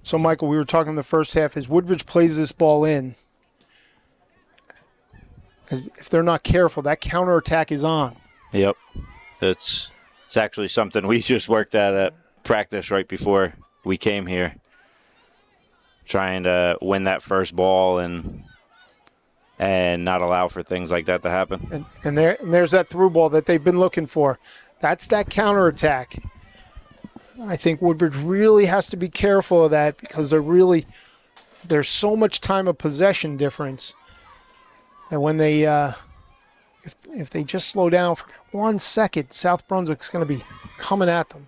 So, Michael, we were talking in the first half, as Woodbridge plays this ball in, As if they're not careful, that counterattack is on. Yep. It's actually something we just worked at practice right before we came here. Trying to win that first ball and not allow for things like that to happen. And there's that through ball that they've been looking for. That's that counterattack. I think Woodbridge really has to be careful of that because there's so much time of possession difference that when they if they just slow down for 1 second, South Brunswick's going to be coming at them.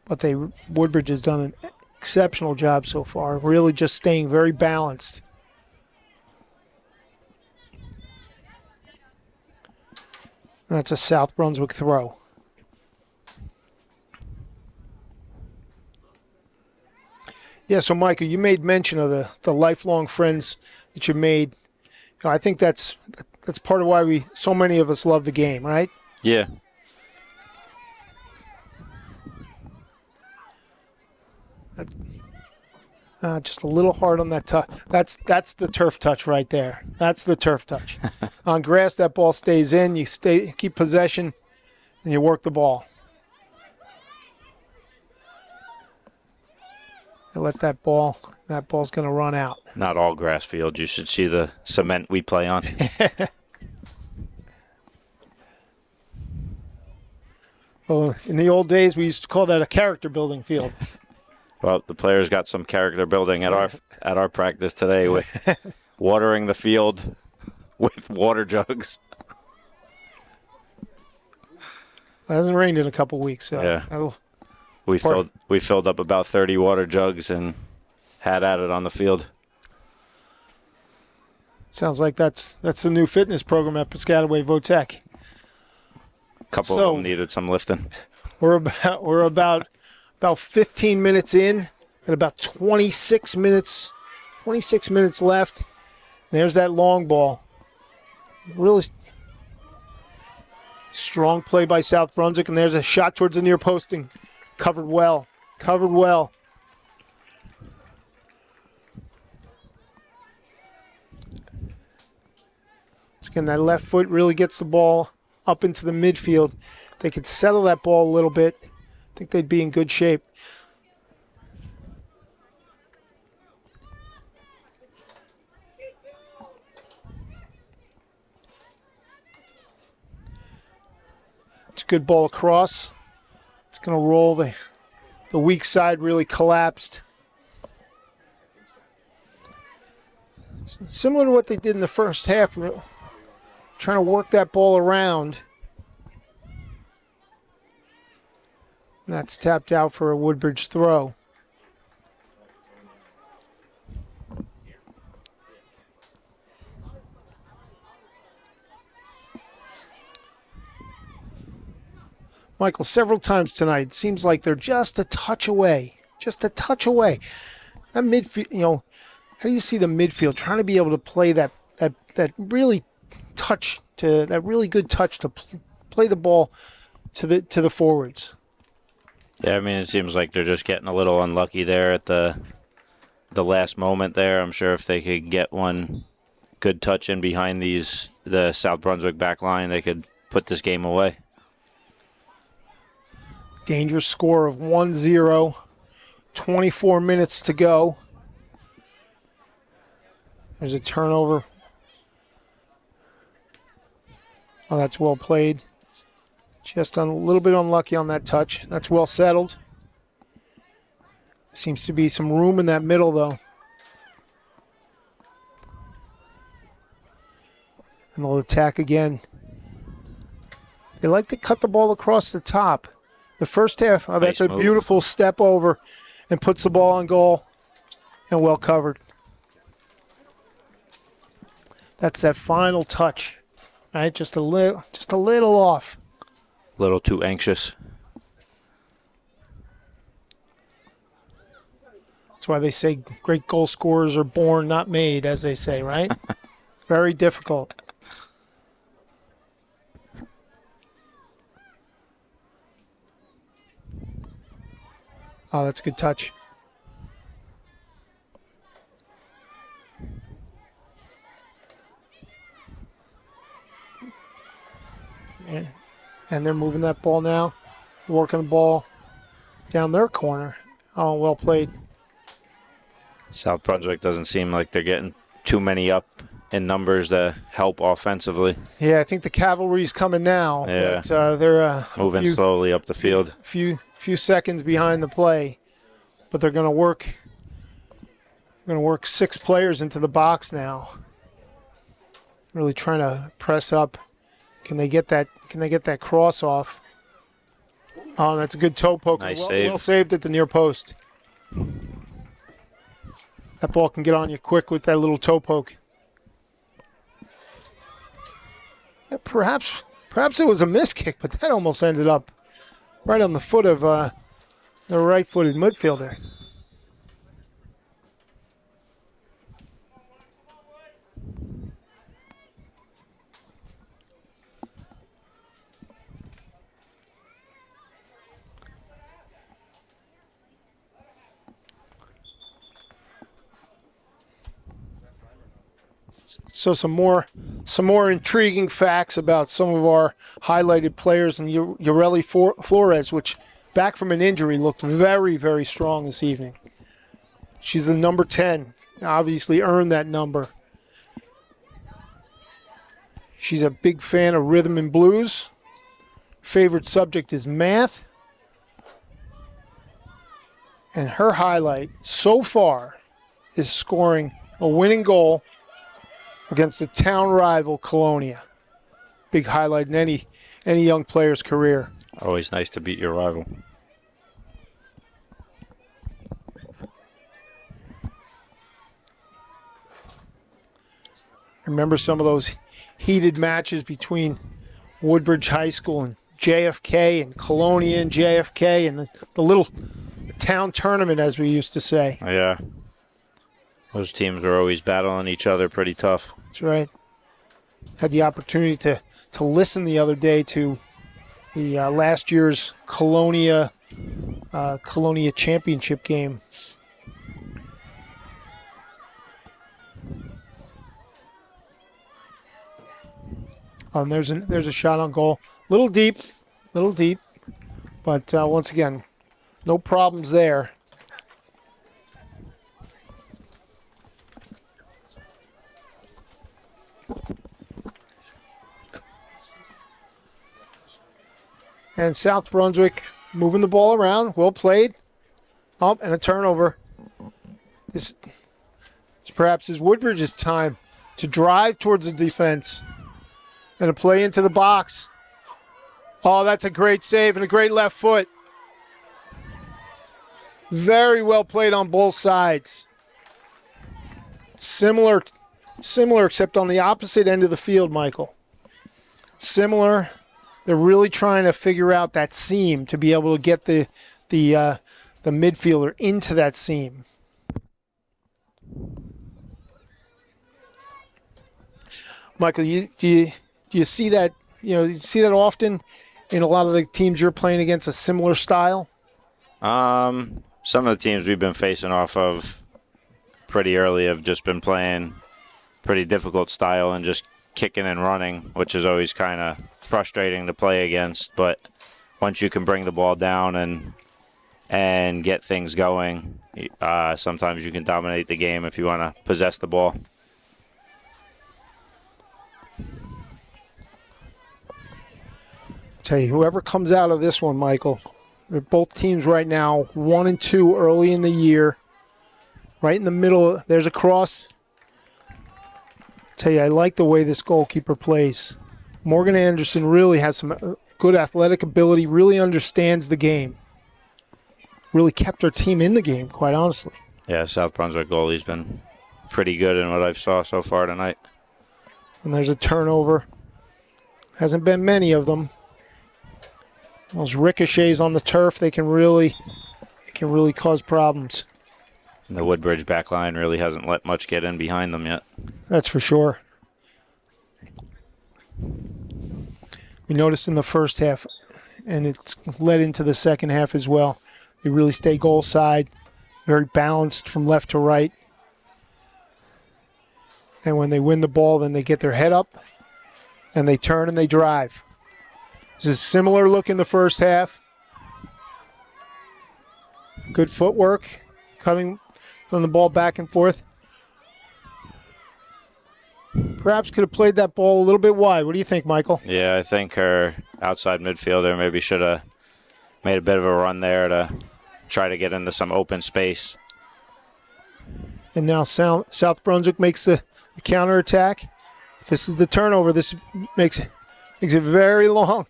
But Woodbridge has done an exceptional job so far, really just staying very balanced. That's a South Brunswick throw. Yeah, so Michael, you made mention of the lifelong friends that you made. I think that's part of why so many of us love the game, right? Yeah. Just a little hard on that touch. That's the turf touch right there. That's the turf touch. On grass, that ball stays in. You keep possession, and you work the ball. You let that ball's going to run out. Not all grass fields. You should see the cement we play on. Well, in the old days, we used to call that a character building field. Well, the players got some character building at our practice today with watering the field with water jugs. It hasn't rained in a couple weeks, so yeah. We filled up about 30 water jugs and had at it on the field. Sounds like that's the new fitness program at Piscataway Votech. A couple of them needed some lifting. We're about 15 minutes in, and about 26 minutes left. There's that long ball. Really strong play by South Brunswick, and there's a shot towards the near posting. Covered well. Again, that left foot really gets the ball up into the midfield. If they could settle that ball a little bit, I think they'd be in good shape. It's a good ball across. It's going to roll. The weak side really collapsed. Similar to what they did in the first half, trying to work that ball around. And that's tapped out for a Woodbridge throw. Michael, several times tonight, it seems like they're just a touch away. That midfield, how do you see the midfield trying to be able to play that really good touch to play the ball to the forwards? Yeah, I mean, it seems like they're just getting a little unlucky there at the last moment there. I'm sure if they could get one good touch in behind the South Brunswick back line, they could put this game away. Dangerous score of 1-0. 24 minutes to go. There's a turnover. Oh, that's well played. Just a little bit unlucky on that touch. That's well settled. Seems to be some room in that middle, though. And they'll attack again. They like to cut the ball across the top. The first half, that's a beautiful step over and puts the ball on goal and well covered. That's that final touch, right? Just a little off. A little too anxious. That's why they say great goal scorers are born, not made, as they say, right? Very difficult. Oh, that's a good touch. And they're moving that ball now, working the ball down their corner. Oh, well played. South Brunswick doesn't seem like they're getting too many up in numbers to help offensively. Yeah, I think the cavalry's coming now. Yeah. But, they're Moving slowly up the field. Few seconds behind the play, but they're going to work. Going to work 6 players into the box now. Really trying to press up. Can they get that? Can they get that cross off? Oh, that's a good toe poke. Nice save. Well saved at the near post. That ball can get on you quick with that little toe poke. Perhaps it was a miss kick, but that almost ended up right on the foot of the right-footed midfielder. So some more intriguing facts about some of our highlighted players, and Ureli Flores, which back from an injury looked very, very strong this evening. She's the number 10, obviously earned that number. She's a big fan of rhythm and blues. Favorite subject is math. And her highlight so far is scoring a winning goal against the town rival Colonia. Big highlight in any young player's career. Always nice to beat your rival. Remember some of those heated matches between Woodbridge High School and JFK, and Colonia and JFK, and the little town tournament, as we used to say. Yeah. Those teams are always battling each other pretty tough. That's right. Had the opportunity to listen the other day to the last year's Colonia championship game. There's a shot on goal. Little deep, but once again, no problems there. And South Brunswick moving the ball around. Well played. Oh, and a turnover. This perhaps is Woodbridge's time to drive towards the defense and a play into the box. Oh, that's a great save and a great left foot. Very well played on both sides. Similar except on the opposite end of the field, Michael. Similar. They're really trying to figure out that seam to be able to get the midfielder into that seam. Michael, do you see that? You see that often in a lot of the teams you're playing against, a similar style? Some of the teams we've been facing off of pretty early have just been playing pretty difficult style and just kicking and running, which is always kind of frustrating to play against. But once you can bring the ball down and get things going, sometimes you can dominate the game if you want to possess the ball. Tell you, whoever comes out of this one, Michael, they're both teams right now 1-2 early in the year. Right in the middle, there's a cross. Tell you, I like the way this goalkeeper plays. Morgan Anderson really has some good athletic ability, really understands the game. Really kept her team in the game, quite honestly. Yeah, South Brunswick goalie's been pretty good in what I've saw so far tonight. And there's a turnover. Hasn't been many of them. Those ricochets on the turf, they can really cause problems. And the Woodbridge back line really hasn't let much get in behind them yet. That's for sure. We noticed in the first half, and it's led into the second half as well, they really stay goal side, very balanced from left to right. And when they win the ball, then they get their head up, and they turn and they drive. This is similar look in the first half. Good footwork, cutting the ball back and forth. Perhaps could have played that ball a little bit wide. What do you think, Michael? Yeah, I think her outside midfielder maybe should have made a bit of a run there to try to get into some open space. And now South Brunswick makes the counterattack. This is the turnover. This makes it very long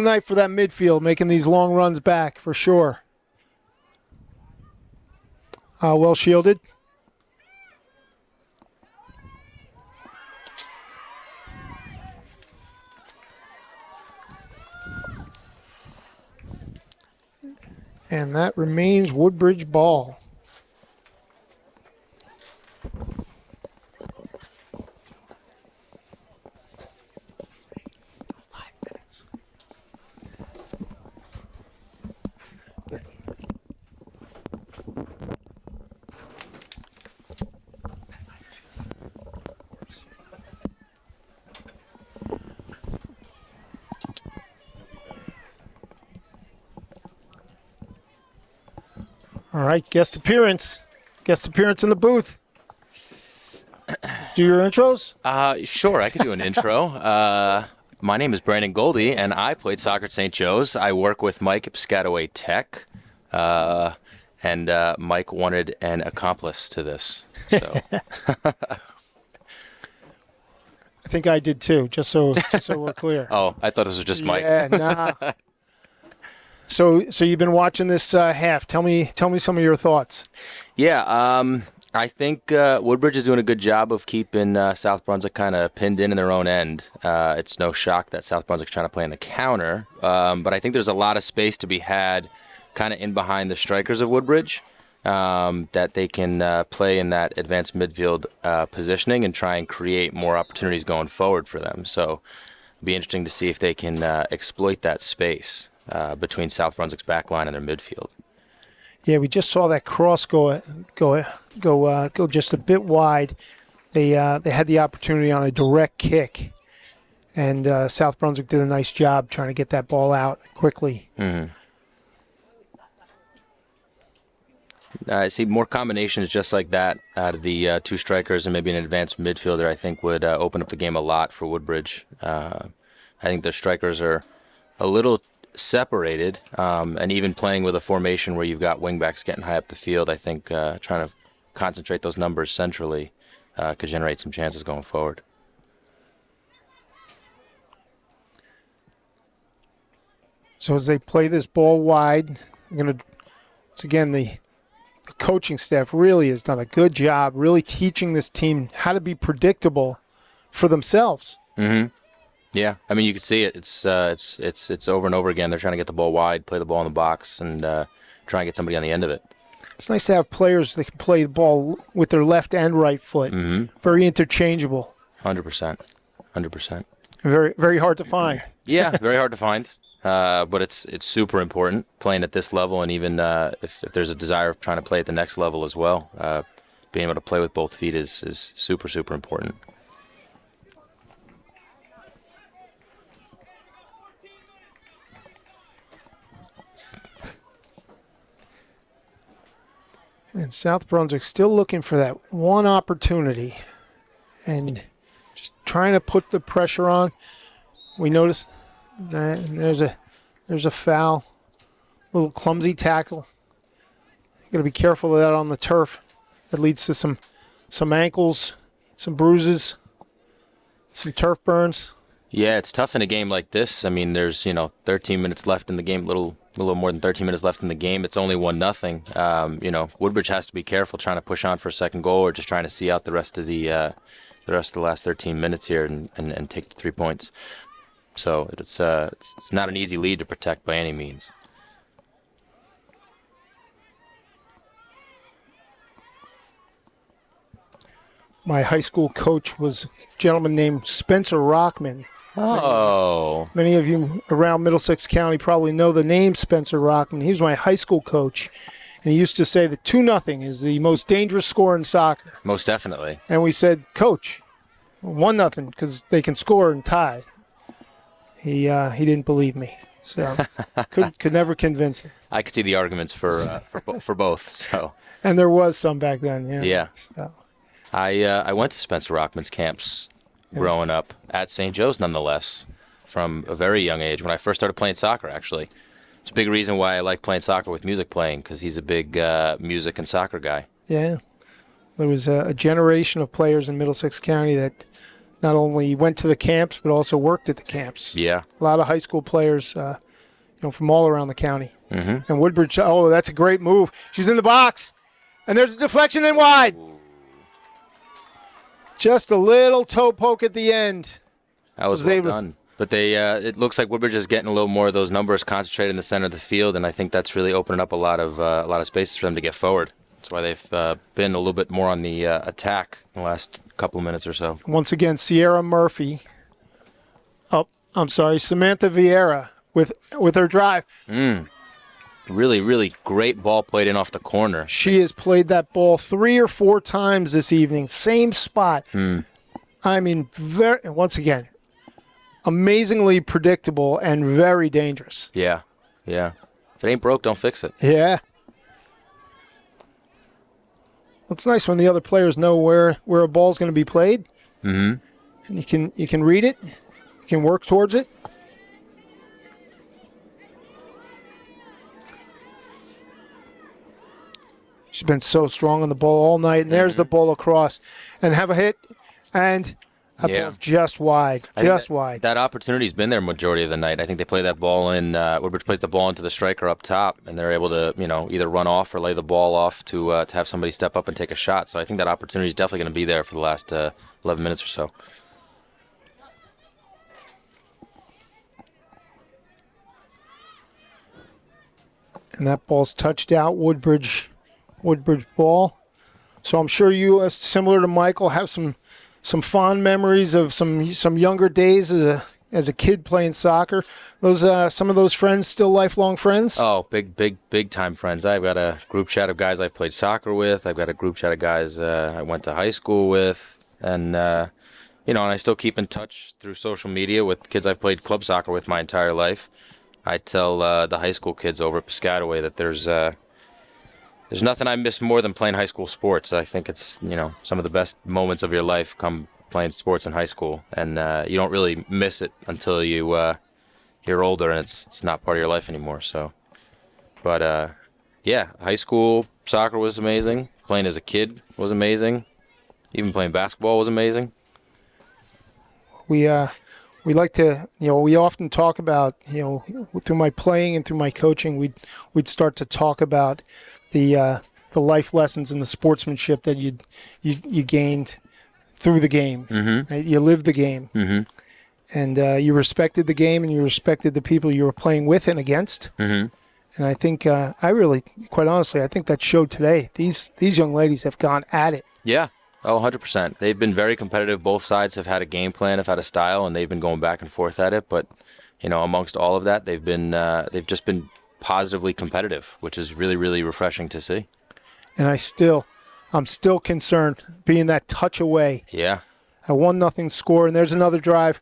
night for that midfield, making these long runs back for sure. Well shielded. And that remains Woodbridge ball. All right, guest appearance in the booth. Do your intros? Sure, I could do an intro. My name is Brandon Goldie, and I played soccer at St. Joe's. I work with Mike at Piscataway Tech, and Mike wanted an accomplice to this. So I think I did too, just so we're clear. Oh, I thought this was just Mike. Yeah, nah. So you've been watching this half. Tell me some of your thoughts. Yeah, I think Woodbridge is doing a good job of keeping South Brunswick kind of pinned in their own end. It's no shock that South Brunswick's trying to play in the counter, but I think there's a lot of space to be had kind of in behind the strikers of Woodbridge, that they can play in that advanced midfield positioning and try and create more opportunities going forward for them. So it'll be interesting to see if they can exploit that space between South Brunswick's back line and their midfield. Yeah, we just saw that cross go just a bit wide. They had the opportunity on a direct kick, and South Brunswick did a nice job trying to get that ball out quickly. Mm-hmm. I see more combinations just like that out of the two strikers and maybe an advanced midfielder. I think would open up the game a lot for Woodbridge. I think the strikers are a little separated, and even playing with a formation where you've got wingbacks getting high up the field, I think trying to concentrate those numbers centrally could generate some chances going forward. So as they play this ball wide, once again, the coaching staff really has done a good job really teaching this team how to be predictable for themselves. Mm-hmm. Yeah, I mean, you could see it. It's over and over again. They're trying to get the ball wide, play the ball in the box, and try and get somebody on the end of it. It's nice to have players that can play the ball with their left and right foot. Mm-hmm. Very interchangeable. 100%. Very, very hard to find. Yeah, very hard to find. But it's super important playing at this level, and even if there's a desire of trying to play at the next level as well, being able to play with both feet is super, super important. And South Brunswick still looking for that one opportunity and just trying to put the pressure on. We noticed that there's a foul, little clumsy tackle. You got to be careful of that on the turf. That leads to some ankles, some bruises, some turf burns. Yeah, it's tough in a game like this. I mean, there's 13 minutes left in the game, little more than 13 minutes left in the game. It's only 1-0. Woodbridge has to be careful trying to push on for a second goal or just trying to see out the rest of the last 13 minutes here and take the 3 points. So it's not an easy lead to protect by any means. My high school coach was a gentleman named Spencer Rockman. Oh. Many of you around Middlesex County probably know the name Spencer Rockman. He was my high school coach, and he used to say that 2-0 is the most dangerous score in soccer. Most definitely. And we said, Coach, 1-0 because they can score and tie. He didn't believe me, so could never convince him. I could see the arguments for both. So And there was some back then. Yeah. yeah, So, I went to Spencer Rockman's camps growing up at St. Joe's, nonetheless, from a very young age. When I first started playing soccer, actually, it's a big reason why I like playing soccer with music playing, because he's a big music and soccer guy. yeah. There was a generation of players in Middlesex County that not only went to the camps but also worked at the camps. Yeah. A lot of high school players, from all around the county. Mm-hmm. And Woodbridge, oh, that's a great move. She's in the box, and there's a deflection and wide. Just a little toe poke at the end. That was well done. But it looks like Woodbridge is getting a little more of those numbers concentrated in the center of the field, and I think that's really opening up a lot of spaces for them to get forward. That's why they've been a little bit more on the attack in the last couple of minutes or so. Once again, Sierra Murphy. Samantha Vieira with her drive. Really, really great ball played in off the corner. She has played that ball 3 or 4 times this evening, same spot. I mean, once again, amazingly predictable and very dangerous. Yeah. If it ain't broke, don't fix it. Yeah. It's nice when the other players know where a ball's going to be played. Mm-hmm. And you can read it. You can work towards it. She's been so strong on the ball all night. And there's the ball across. And have a hit. And that ball's just wide. Wide. That opportunity's been there majority of the night. I think they play that ball in. Woodbridge plays the ball into the striker up top, and they're able to, either run off or lay the ball off to have somebody step up and take a shot. So I think that opportunity is definitely going to be there for the last 11 minutes or so. And that ball's touched out. Woodbridge ball. So I'm sure you, similar to Michael, have some fond memories of some younger days as a kid playing soccer. Those some of those friends still lifelong friends? Oh, big time friends. I've got a group chat of guys I've played soccer with. I've got a group chat of guys I went to high school with, and and I still keep in touch through social media with kids I've played club soccer with my entire life. I tell the high school kids over at Piscataway that there's nothing I miss more than playing high school sports. I think it's, some of the best moments of your life come playing sports in high school, and you don't really miss it until you're older and it's not part of your life anymore. So, but high school soccer was amazing. Playing as a kid was amazing. Even playing basketball was amazing. We like to, we often talk about, through my playing and through my coaching, we'd start to talk about the life lessons and the sportsmanship that you gained through the game. Mm-hmm. Right? You lived the game, and you respected the game, and you respected the people you were playing with and against. Mm-hmm. And I think quite honestly, I think that showed today. These young ladies have gone at it. Yeah. Oh, 100%. They've been very competitive. Both sides have had a game plan, have had a style, and they've been going back and forth at it. But, amongst all of that, they've just been positively competitive, which is really, really refreshing to see. And I'm still concerned being that touch away. Yeah. A 1-0 score, and there's another drive.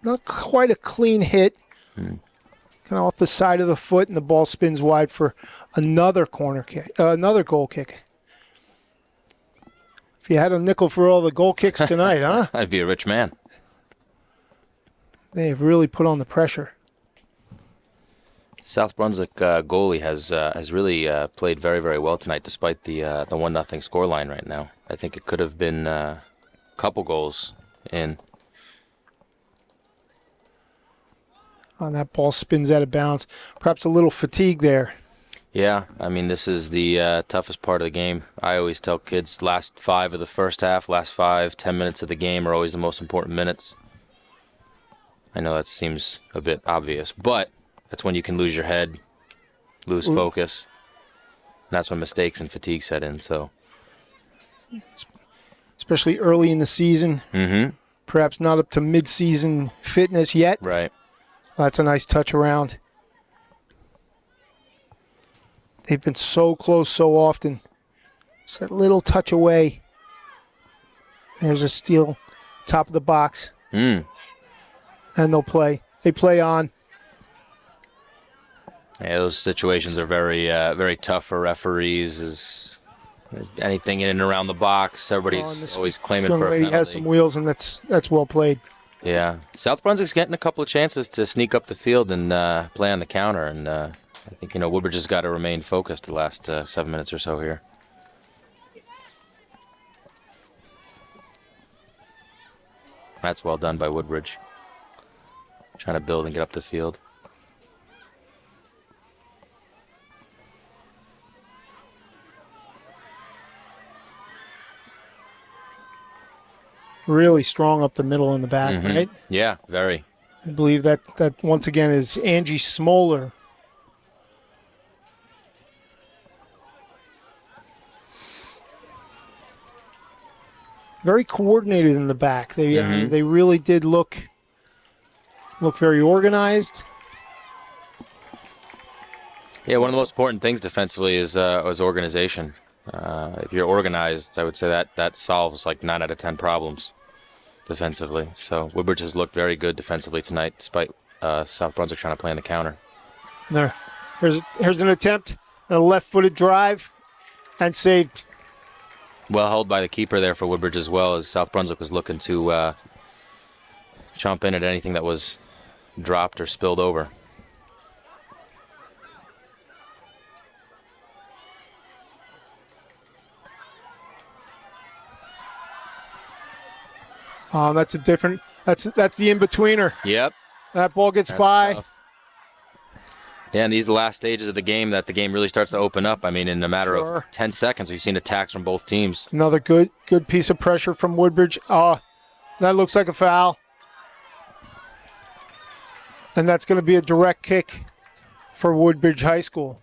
Not quite a clean hit. Kind of off the side of the foot, and the ball spins wide for another corner kick, another goal kick. If you had a nickel for all the goal kicks tonight, huh? I'd be a rich man. They've really put on the pressure. South Brunswick goalie has really played very, very well tonight, despite the 1-0 scoreline right now. I think it could have been a couple goals in. And that ball spins out of bounds. Perhaps a little fatigue there. Yeah, I mean, this is the toughest part of the game. I always tell kids last 5 of the first half, last 5-10 minutes of the game are always the most important minutes. I know that seems a bit obvious, but that's when you can lose your head, lose focus. And that's when mistakes and fatigue set in. So, especially early in the season, perhaps not up to mid-season fitness yet. Right. That's a nice touch around. They've been so close so often. It's that little touch away. There's a steal, top of the box. and they'll play. They play on. Yeah, those situations are very, very tough for referees. Is anything in and around the box, everybody's always claiming Young for a lady penalty. has some wheels, and that's well played. Yeah, South Brunswick's getting a couple of chances to sneak up the field and play on the counter, and I think Woodbridge has got to remain focused the last 7 minutes or so here. That's well done by Woodbridge. Trying to build and get up the field. Really strong up the middle and the back, right? Yeah, very. I believe that once again is Angie Smoller. Very coordinated in the back. They really did look very organized. Yeah, one of the most important things defensively is organization. If you're organized, I would say that solves like 9 out of 10 problems defensively. So Woodbridge has looked very good defensively tonight, despite South Brunswick trying to play on the counter. Here's an attempt, a left-footed drive, and saved. Well held by the keeper there for Woodbridge as well, as South Brunswick was looking to chomp in at anything that was dropped or spilled over. That's a different. That's the in-betweener. Yep. That ball gets That's by. tough. Yeah, and these are the last stages of the game that the game really starts to open up. I mean, in a matter of 10 seconds, we've seen attacks from both teams. Another good piece of pressure from Woodbridge. Oh, that looks like a foul. And that's going to be a direct kick for Woodbridge High School.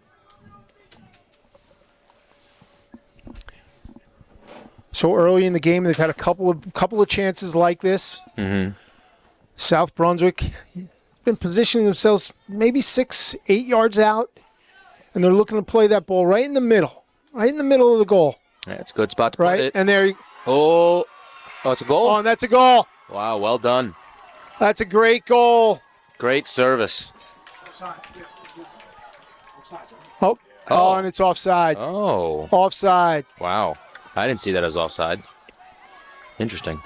So early in the game, they've had a couple of chances like this. South Brunswick been positioning themselves maybe 6-8 yards out, and they're looking to play that ball right in the middle of the goal. Yeah, it's a good spot to put Right, it. and there. Oh, it's a goal. Oh, and that's a goal. Wow, well done. That's a great goal. Great service. Oh, and it's offside. Oh, Offside. wow. I didn't see that as offside. Interesting.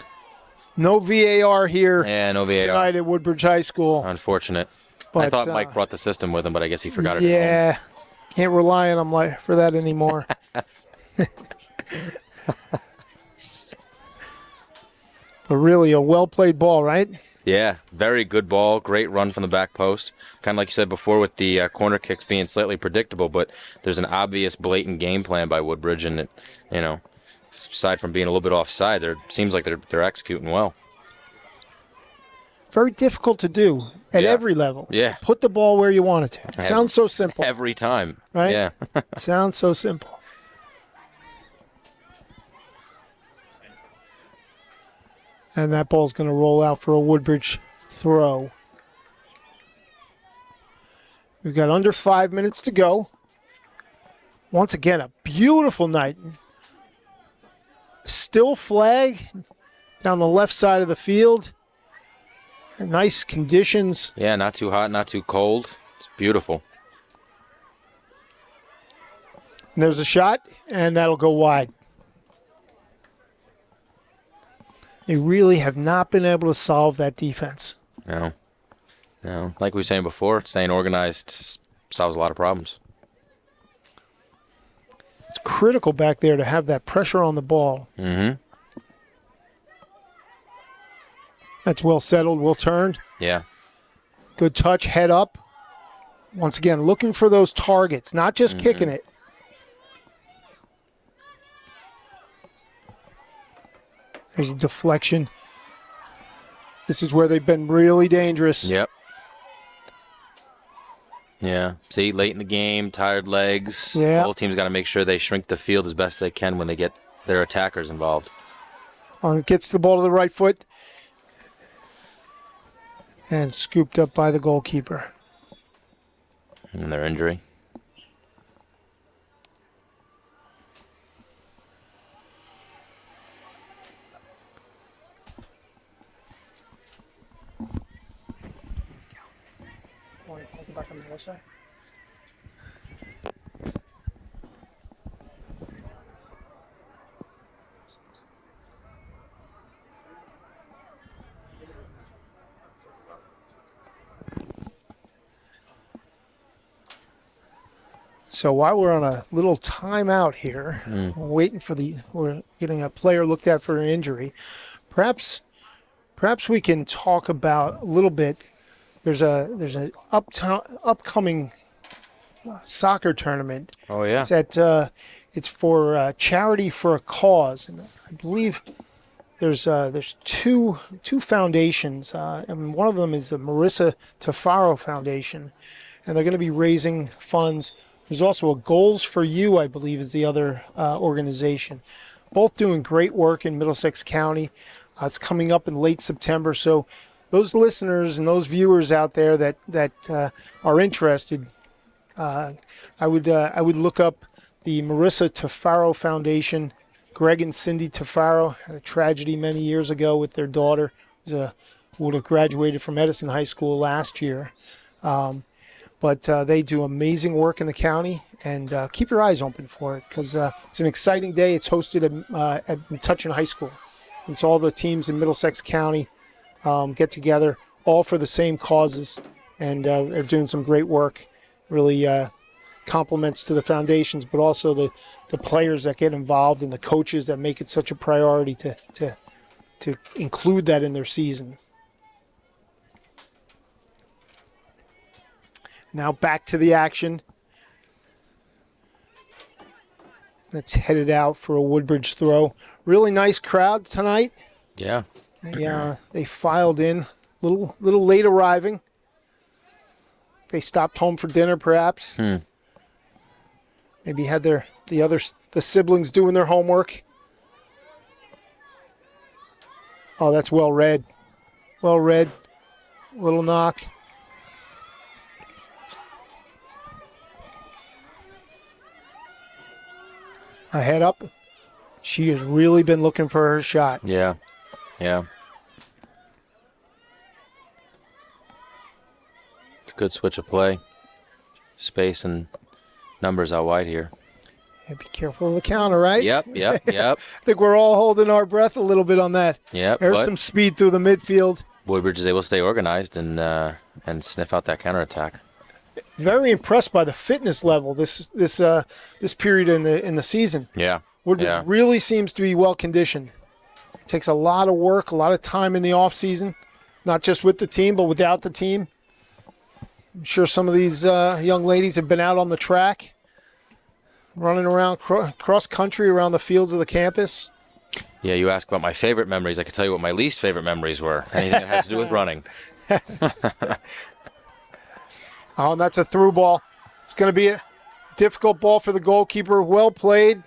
No VAR here Yeah, no VAR. tonight at Woodbridge High School. Unfortunate. But, I thought Mike brought the system with him, but I guess he forgot it. Yeah, can't rely on him for that anymore. But really, a well-played ball, right? Yeah, very good ball. Great run from the back post. Kind of like you said before with the corner kicks being slightly predictable, but there's an obvious, blatant game plan by Woodbridge, and aside from being a little bit offside, it seems like they're executing well. Very difficult to do at every level. Yeah. Put the ball where you want it to. It sounds so simple. Every time. Right? Yeah. Sounds so simple. And that ball's going to roll out for a Woodbridge throw. We've got under 5 minutes to go. Once again, a beautiful night. Still flag down the left side of the field. Nice conditions. Yeah, not too hot, not too cold. It's beautiful. And there's a shot, and that'll go wide. They really have not been able to solve that defense. No. Like we were saying before, staying organized solves a lot of problems. It's critical back there to have that pressure on the ball. Mm-hmm. That's well settled, well turned. Yeah. Good touch, head up. Once again, looking for those targets, not just kicking it. There's a deflection. This is where they've been really dangerous. Yep. Yeah. See, late in the game, tired legs. Yeah. Both teams got to make sure they shrink the field as best they can when they get their attackers involved. Gets the ball to the right foot. And scooped up by the goalkeeper. And their injury. So while we're on a little timeout here, we're getting a player looked at for an injury. Perhaps we can talk about a little bit. There's an upcoming soccer tournament. Oh yeah. It's for charity for a cause, and I believe there's two foundations, and one of them is the Marissa Tafaro Foundation, and they're going to be raising funds. There's also a Goals for You, I believe, is the other organization. Both doing great work in Middlesex County. It's coming up in late September, so those listeners and those viewers out there that are interested, I would look up the Marissa Tafaro Foundation. Greg and Cindy Tafaro had a tragedy many years ago with their daughter, who would have graduated from Edison High School last year. But they do amazing work in the county, and keep your eyes open for it because it's an exciting day. It's hosted at Metuchen High School. And so all the teams in Middlesex County get together, all for the same causes, and they're doing some great work. Really compliments to the foundations, but also the players that get involved and the coaches that make it such a priority to include that in their season. Now back to the action. That's headed out for a Woodbridge throw. Really nice crowd tonight. Yeah. They filed in, little late arriving. They stopped home for dinner, perhaps. Maybe had the siblings doing their homework. Oh, that's well read. Well read. Little knock. A head up. She has really been looking for her shot. Yeah. Yeah. It's a good switch of play. Space and numbers out wide here. Yeah, be careful of the counter, right? Yep. I think we're all holding our breath a little bit on that. Yep. There's some speed through the midfield. Woodbridge is able to stay organized and sniff out that counterattack. Very impressed by the fitness level this period in the season. Yeah. Woodbridge really seems to be well conditioned. It takes a lot of work, a lot of time in the off season, not just with the team but without the team. I'm sure some of these young ladies have been out on the track, running around cross country around the fields of the campus. Yeah, you ask about my favorite memories. I can tell you what my least favorite memories were. Anything that has to do with running. Oh, and that's a through ball. It's going to be a difficult ball for the goalkeeper. Well played.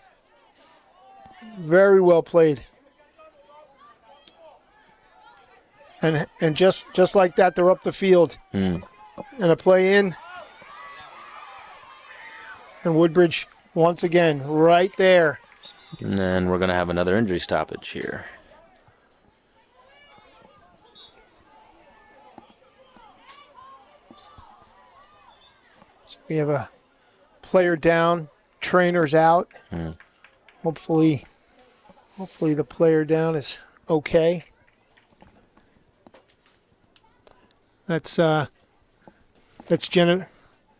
Very well played. And just like that, they're up the field. And a play in. And Woodbridge, once again, right there. And then we're going to have another injury stoppage here. So we have a player down, trainers out. Hopefully the player down is okay. That's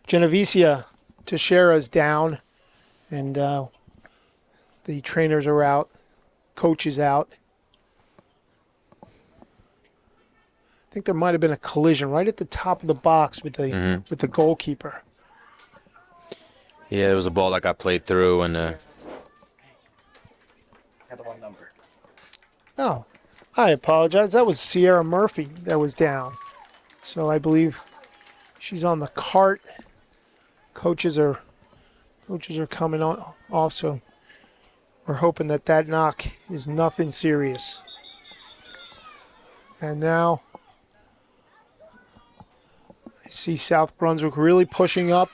Genevicia Teixeira's down, and the trainers are out, coach is out. I think there might have been a collision right at the top of the box with the goalkeeper. Yeah, there was a ball that got played through, and Had the wrong number. Oh, I apologize. That was Sierra Murphy that was down. So I believe she's on the cart. Coaches are coming on off, so we're hoping that knock is nothing serious. And now I see South Brunswick really pushing up.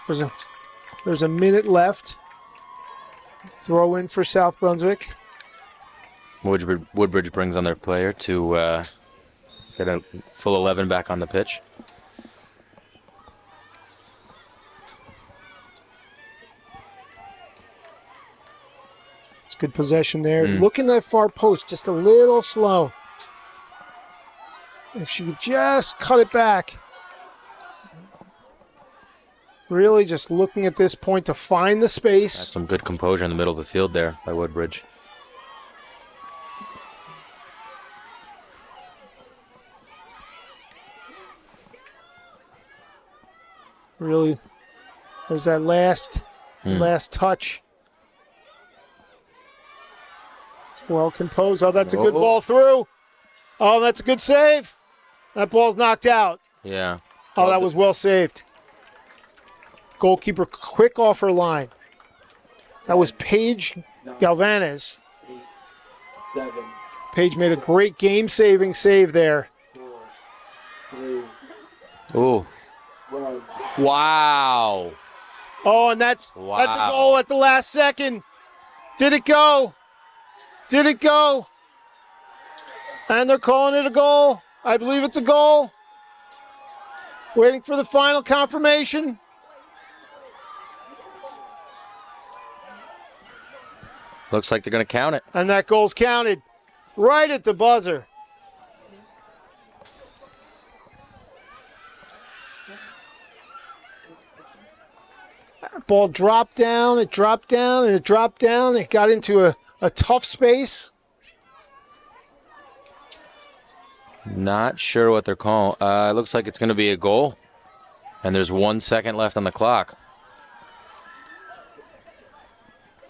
There's a minute left. Throw in for South Brunswick. Woodbridge brings on their player to get a full 11 back on the pitch. It's good possession there. Looking at that far post, just a little slow. If she could just cut it back. Really just looking at this point to find the space. That's some good composure in the middle of the field there by Woodbridge. Really, there's that last touch. It's well composed. Oh, that's a good ball through. Oh, that's a good save. That ball's knocked out. Yeah. Oh, that was well saved. Goalkeeper quick off her line. That was Paige Galvanez. 8, 7, Paige made a great game-saving save there. 4, 3, Ooh. 1. Wow. Oh, and that's a goal at the last second. Did it go? Did it go? And they're calling it a goal. I believe it's a goal. Waiting for the final confirmation. Looks like they're going to count it. And that goal's counted right at the buzzer. Ball dropped down, it dropped down, and it dropped down. It got into a tough space. Not sure what they're calling. It looks like it's going to be a goal. And there's 1 second left on the clock.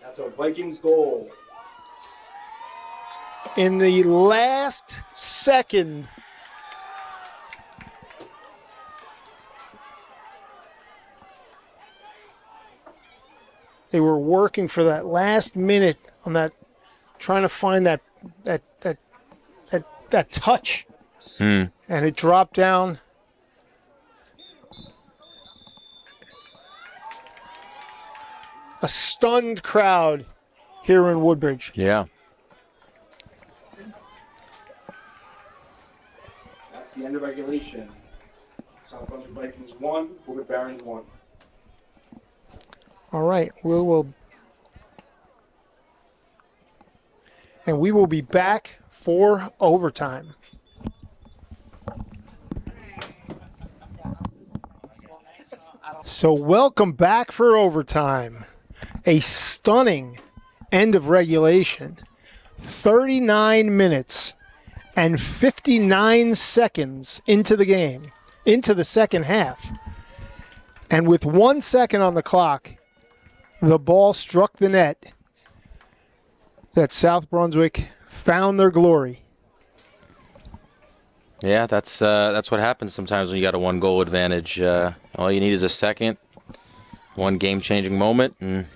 That's a Vikings goal. In the last second, they were working for that last minute on that, trying to find that touch, and it dropped down. A stunned crowd here in Woodbridge. Yeah. That's the end of regulation. South Brunswick Vikings 1, Woodbridge Barons 1. All right, we will be back for overtime. So welcome back for overtime. A stunning end of regulation. 39 minutes and 59 seconds into the game, into the second half. And with 1 second on the clock, the ball struck the net that South Brunswick found their glory. Yeah, that's what happens sometimes when you got a 1-goal advantage. All you need is a second, one game-changing moment, and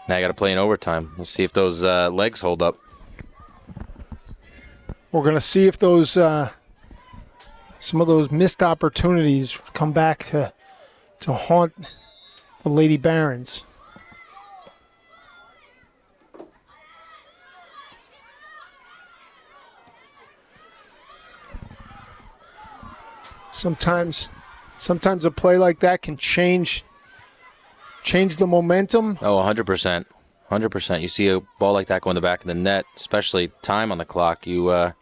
now you got to play in overtime. We'll see if those legs hold up. We're going to see if those some of those missed opportunities come back to haunt the Lady Barons. Sometimes a play like that can change the momentum. Oh, 100%. 100%. You see a ball like that go in the back of the net, especially time on the clock, you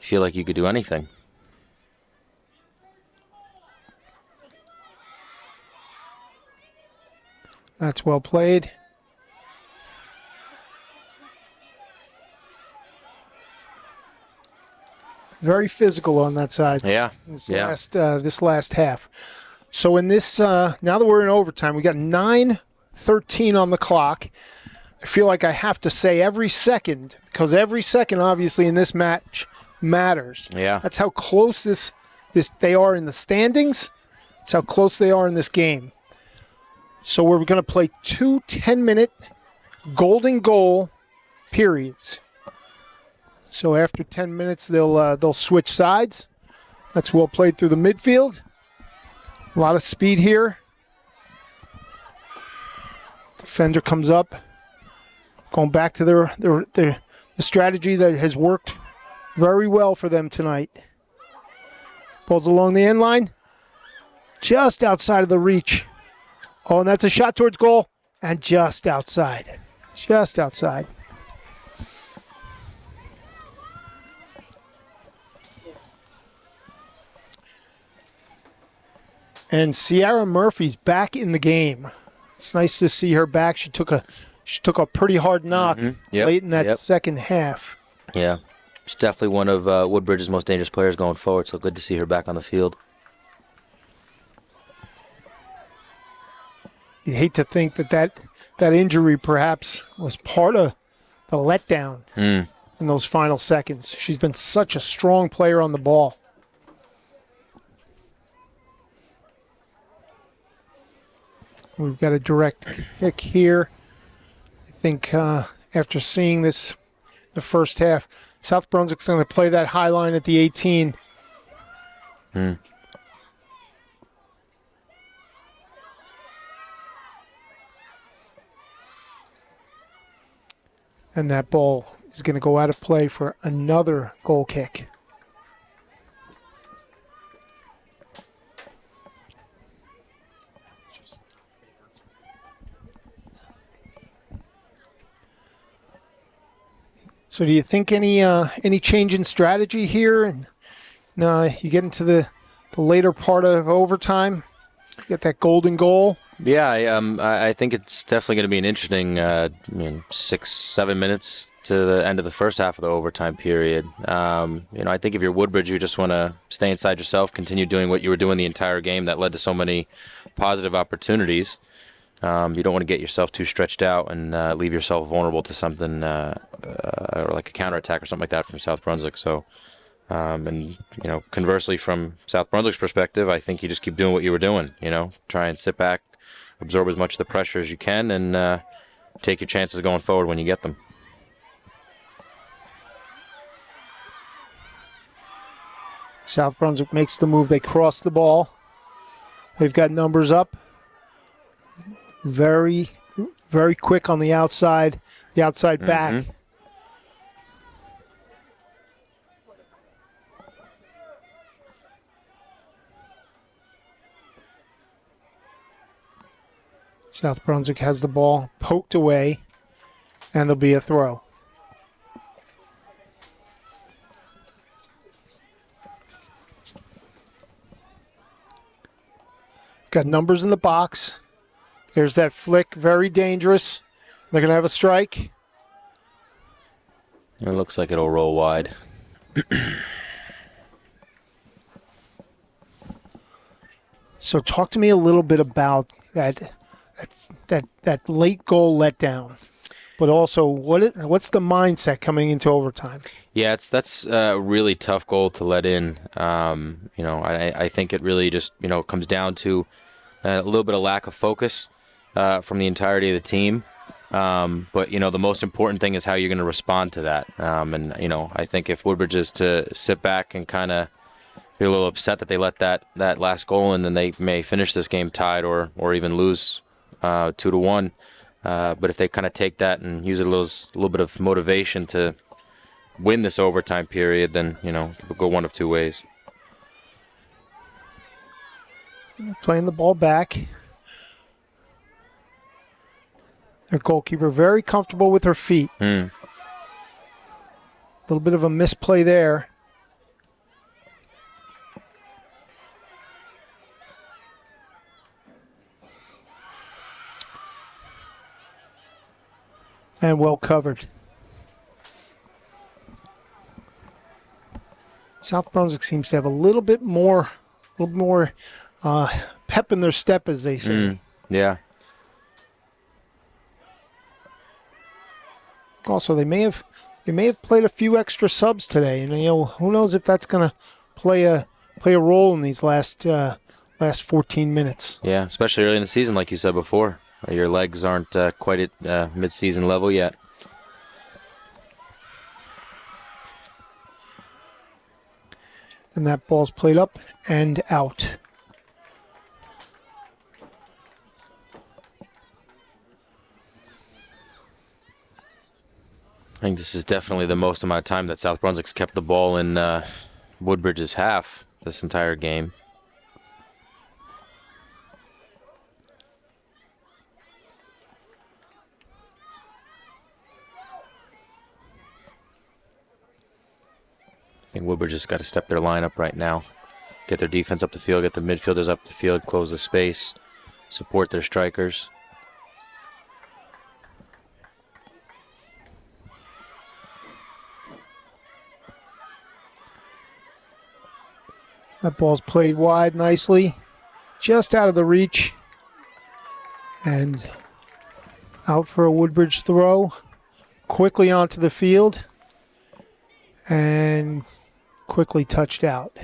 feel like you could do anything. That's well played. Very physical on that side. Yeah. This last half. So in this, now that we're in overtime, we got 9:13 on the clock. I feel like I have to say every second, because every second, obviously, in this match matters. Yeah. That's how close this they are in the standings. That's how close they are in this game. So we're going to play 2 10-minute golden goal periods. So after 10 minutes, they'll switch sides. That's well played through the midfield. A lot of speed here. Defender comes up, going back to the strategy that has worked very well for them tonight. Pulls along the end line, just outside of the reach. Oh, and that's a shot towards goal, and just outside. Just outside. And Sierra Murphy's back in the game. It's nice to see her back. She took a pretty hard knock late in that second half. Yeah, she's definitely one of Woodbridge's most dangerous players going forward, so good to see her back on the field. You hate to think that injury perhaps was part of the letdown in those final seconds. She's been such a strong player on the ball. We've got a direct kick here. I think after seeing this the first half, South Brunswick's going to play that high line at the 18. Hmm. And that ball is going to go out of play for another goal kick. So do you think any change in strategy here? And you get into the later part of overtime, you get that golden goal. Yeah, I think it's definitely going to be an interesting 6-7 minutes to the end of the first half of the overtime period. I think if you're Woodbridge, you just want to stay inside yourself, continue doing what you were doing the entire game that led to so many positive opportunities. You don't want to get yourself too stretched out and leave yourself vulnerable to something or like a counterattack or something like that from South Brunswick. So, conversely, from South Brunswick's perspective, I think you just keep doing what you were doing. Try and sit back, absorb as much of the pressure as you can, and take your chances going forward when you get them. South Brunswick makes the move. They cross the ball. They've got numbers up. Very, very quick on the outside back. South Brunswick has the ball poked away, and there'll be a throw. Got numbers in the box. There's that flick, very dangerous. They're going to have a strike. It looks like it'll roll wide. So talk to me a little bit about that late goal letdown, but also what's the mindset coming into overtime? Yeah, that's a really tough goal to let in. I think it really just comes down to a little bit of lack of focus from the entirety of the team. But the most important thing is how you're going to respond to that. I think if Woodbridge is to sit back and kind of be a little upset that they let that last goal in, then they may finish this game tied or even lose 2-1. But if they kind of take that and use it as a little bit of motivation to win this overtime period, then it will go one of two ways. Playing the ball back. Their goalkeeper very comfortable with her feet. A little bit of a misplay there. And well covered. South Brunswick seems to have a little bit more pep in their step, as they say. Yeah. Also, they may have played a few extra subs today, and who knows if that's going to play a role in these last 14 minutes. Yeah, especially early in the season, like you said before. Your legs aren't quite at mid-season level yet. And that ball's played up and out. I think this is definitely the most amount of time that South Brunswick's kept the ball in Woodbridge's half this entire game. think Woodbridge just got to step their lineup right now. Get their defense up the field, get the midfielders up the field, close the space, support their strikers. That ball's played wide nicely, just out of the reach. And out for a Woodbridge throw. Quickly onto the field. And quickly touched out.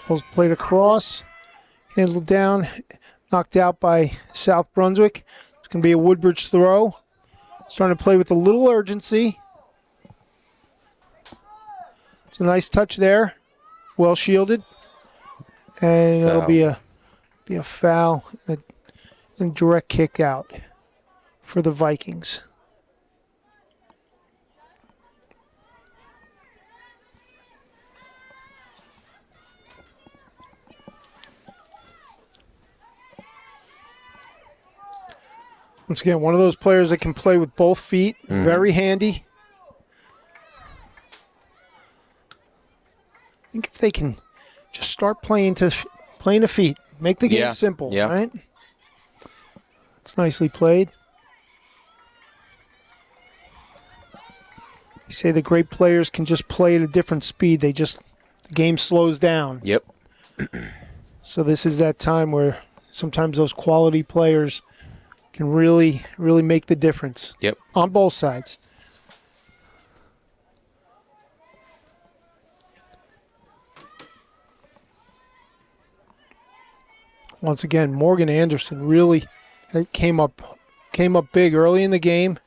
Ball's played across. Handled down, knocked out by South Brunswick. It's going to be a Woodbridge throw. Starting to play with a little urgency. It's a nice touch there. Well shielded. And that'll be a foul, a direct kick out for the Vikings. Once again, one of those players that can play with both feet. Very handy. I think if they can just start playing to feet, make the game simple, right? It's nicely played. They say the great players can just play at a different speed. The game slows down. Yep. So this is that time where sometimes those quality players can really, really make the difference. Yep. On both sides. Once again, Morgan Anderson really came up big early in the game.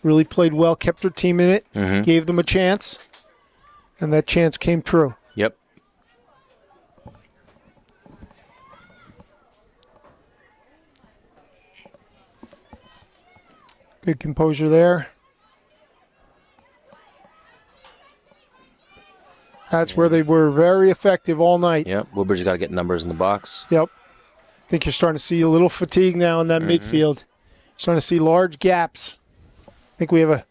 Really played well, kept her team in it, gave them a chance, and that chance came true. Yep. Good composure there. That's where they were very effective all night. Yep. Woodbridge got to get numbers in the box. Yep. I think you're starting to see a little fatigue now in that midfield. You're starting to see large gaps. I think we have a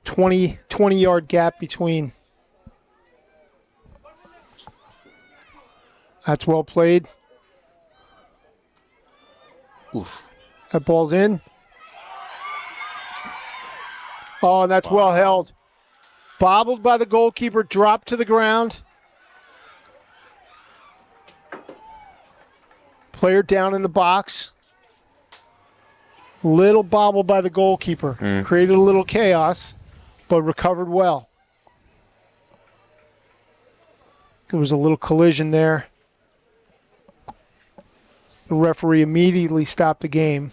20-yard gap between. That's well played. Oof. That ball's in. Oh, and that's well held. Bobbled by the goalkeeper, dropped to the ground. Player down in the box. Little bobble by the goalkeeper. Created a little chaos, but recovered well. There was a little collision there. The referee immediately stopped the game.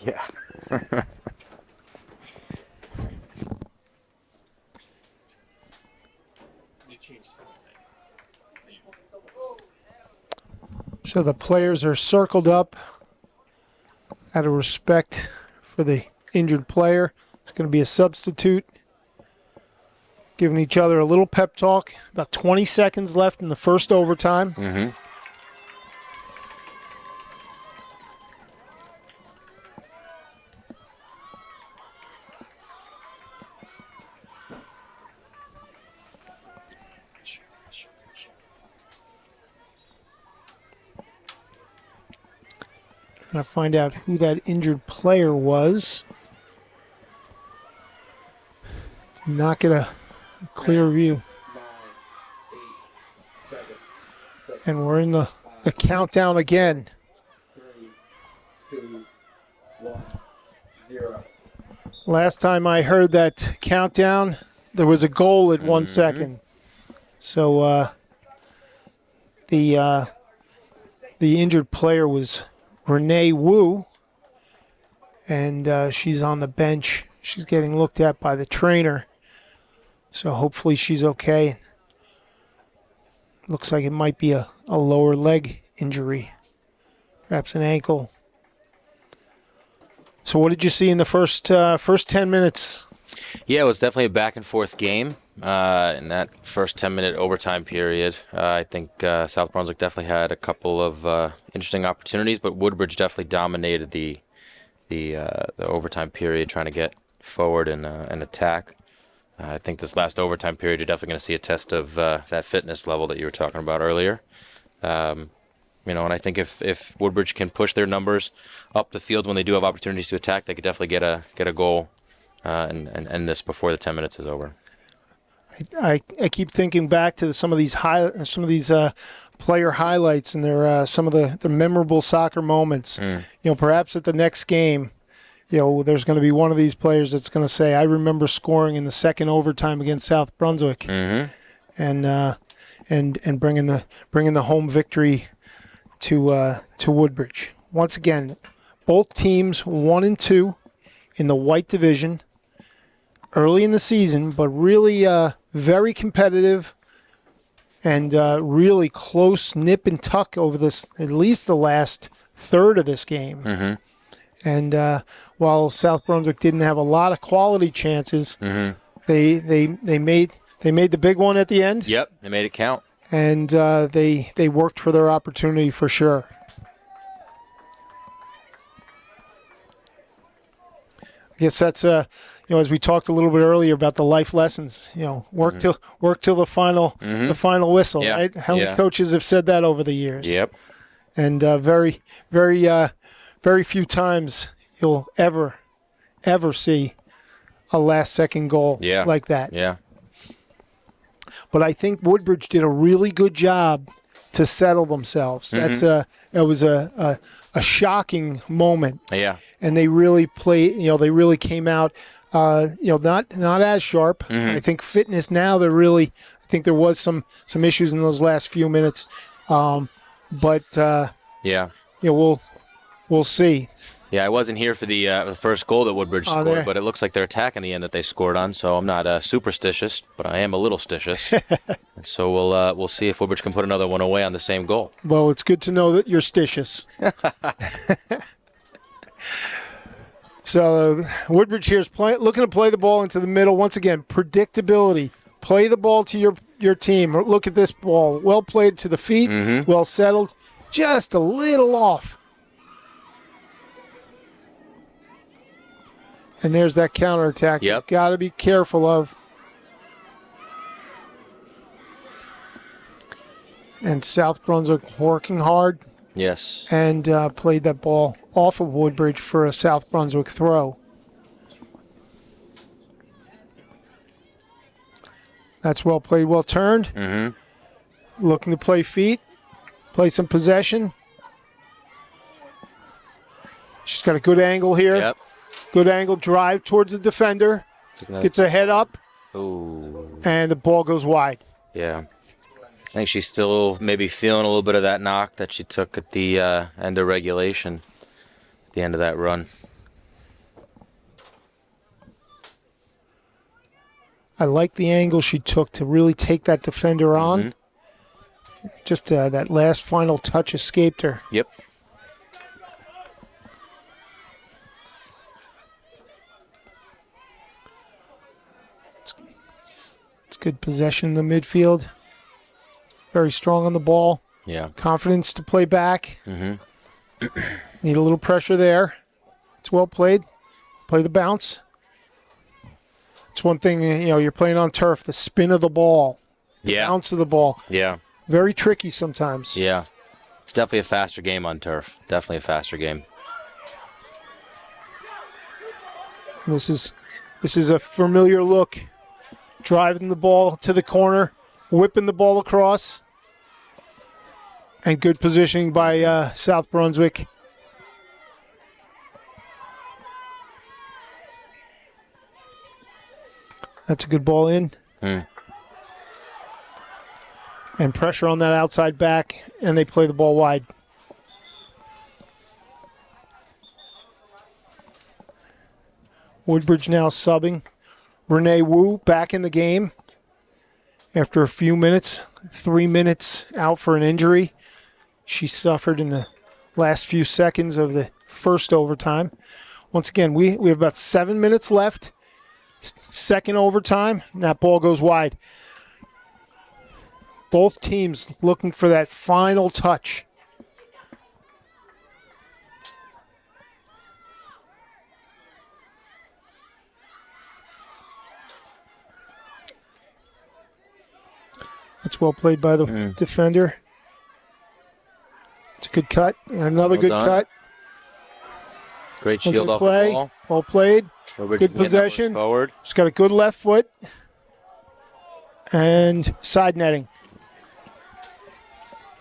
Yeah. So the players are circled up out of respect for the injured player. It's going to be a substitute. Giving each other a little pep talk. About 20 seconds left in the first overtime. Trying to find out who that injured player was. Did not get a clear view. 9, 8, 7, 6, And we're in the countdown again. 3, 2, 1, 0. Last time I heard that countdown, there was a goal at 1 second. So the injured player was Renee Wu, and she's on the bench. She's getting looked at by the trainer, so hopefully she's okay. Looks like it might be a lower leg injury, perhaps an ankle So what did you see in the first 10 minutes? Yeah, it was definitely a back and forth game in that first 10-minute overtime period. I think South Brunswick definitely had a couple of interesting opportunities, but Woodbridge definitely dominated the overtime period, trying to get forward and attack. I think this last overtime period, you're definitely going to see a test of that fitness level that you were talking about earlier. And I think if Woodbridge can push their numbers up the field when they do have opportunities to attack, they could definitely get a goal and end this before the 10 minutes is over. I keep thinking back to some of these player highlights and their some of the memorable soccer moments. Perhaps at the next game, there's going to be one of these players that's going to say, "I remember scoring in the second overtime against South Brunswick," and bringing the home victory to Woodbridge. Once again, both teams 1 and 2 in the white division early in the season, but really very competitive and really close nip and tuck over this, at least the last third of this game. And while South Brunswick didn't have a lot of quality chances, they made the big one at the end. Yep, they made it count. And they worked for their opportunity for sure. I guess that's as we talked a little bit earlier about the life lessons. Work till the final whistle. Yeah. Right? How many coaches have said that over the years? Yep. And very few times you'll ever see a last-second goal like that. Yeah. But I think Woodbridge did a really good job to settle themselves. That was a shocking moment. Yeah. And they really they really came out not as sharp. I think fitness now I think there was some issues in those last few minutes. But we'll see. Yeah, I wasn't here for the first goal that Woodbridge scored, but it looks like their attack in the end that they scored on. So I'm not superstitious, but I am a little stitious. So we'll see if Woodbridge can put another one away on the same goal. Well, it's good to know that you're stitious. So Woodbridge here is looking to play the ball into the middle. Once again, predictability. Play the ball to your team. Look at this ball. Well played to the feet, well settled, just a little off. And there's that counterattack. Yep. You've got to be careful of. And South Brunswick working hard. Yes. And played that ball off of Woodbridge for a South Brunswick throw. That's well played, well turned. Looking to play feet, play some possession. She's got a good angle here. Yep. Good angle, drive towards the defender. Gets a head up. Ooh. And the ball goes wide. Yeah. I think she's still maybe feeling a little bit of that knock that she took at the end of regulation, at the end of that run. I like the angle she took to really take that defender on. Just that last final touch escaped her. Yep. It's good possession in the midfield. Very strong on the ball. Yeah. Confidence to play back. Need a little pressure there. It's well played. Play the bounce. It's one thing, you're playing on turf, the spin of the ball, the bounce of the ball. Yeah. Very tricky sometimes. Yeah. It's definitely a faster game on turf. Definitely a faster game. This is a familiar look. Driving the ball to the corner, whipping the ball across. And good positioning by South Brunswick. That's a good ball in. And pressure on that outside back, and they play the ball wide. Woodbridge now subbing. Renee Wu back in the game after a few minutes, 3 minutes out for an injury. She suffered in the last few seconds of the first overtime. Once again, we have about 7 minutes left. Second overtime, and that ball goes wide. Both teams looking for that final touch. That's well played by the defender. It's a good cut. And another Well good done. cut. Great shield Good off play. the ball. Well played. Woodbridge Good getting that possession. Forward. She's got a good left foot. And side netting.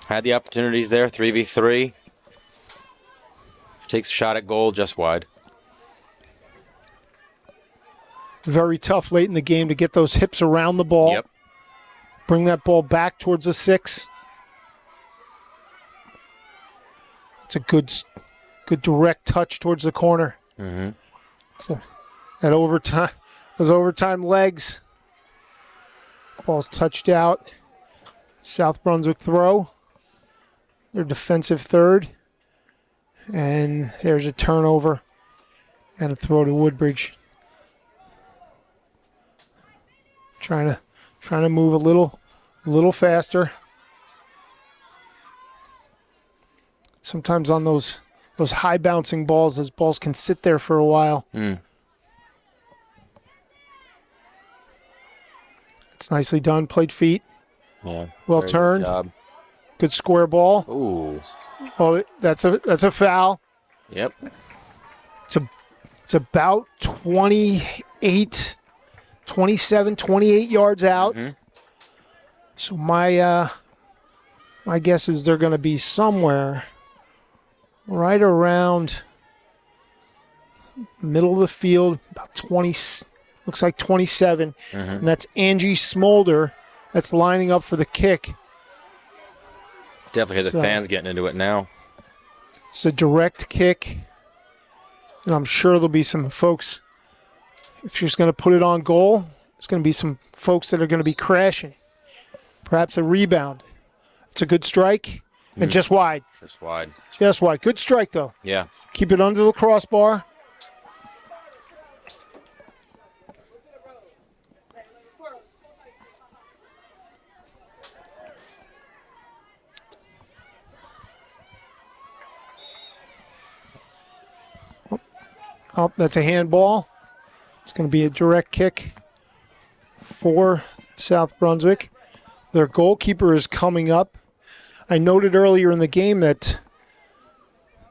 Had the opportunities there, 3v3. Takes a shot at goal, just wide. Very tough late in the game to get those hips around the ball. Yep. Bring that ball back towards the 6. It's a good direct touch towards the corner. Mm-hmm. At overtime, those overtime legs. Ball's touched out. South Brunswick throw. Their defensive third. And there's a turnover and a throw to Woodbridge. Trying to move a little faster. Sometimes on those high bouncing balls, those balls can sit there for a while. It's nicely done. Played feet. Yeah. Well very turned. Good job. Good square ball. Ooh. Oh, that's a foul. Yep. It's about 28, 27, 28 yards out. Mm-hmm. So my guess is they're going to be somewhere right around middle of the field, about 20, looks like 27. Mm-hmm. And that's Angie Smolder that's lining up for the kick. Definitely hear the So- fans getting into it now. It's a direct kick. And I'm sure there'll be some folks, if she's going to put it on goal, there's going to be some folks that are going to be crashing. Perhaps a rebound. It's a good strike. And just wide. Just wide. Just wide. Good strike, though. Yeah. Keep it under the crossbar. Oh, that's a handball. It's going to be a direct kick for South Brunswick. Their goalkeeper is coming up. I noted earlier in the game that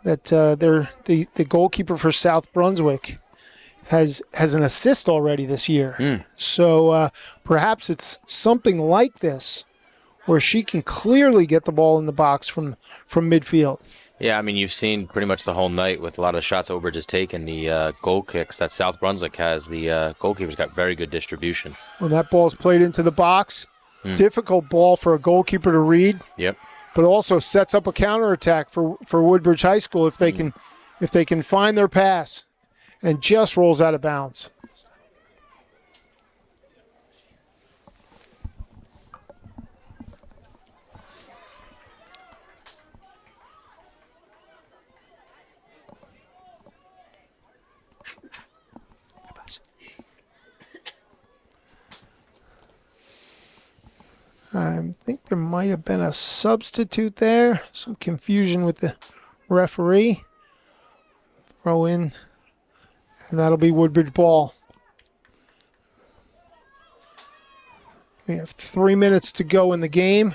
the goalkeeper for South Brunswick has an assist already this year. So perhaps it's something like this where she can clearly get the ball in the box from midfield. Yeah, I mean, you've seen pretty much the whole night with a lot of the shots Woodbridge has taken, the goal kicks that South Brunswick has. The goalkeeper's got very good distribution. When that ball is played into the box, difficult ball for a goalkeeper to read. Yep. But also sets up a counterattack for Woodbridge High School if they can find their pass, and just rolls out of bounds. I think there might have been a substitute there. Some confusion with the referee. Throw in, and that'll be Woodbridge ball. We have 3 minutes to go in the game.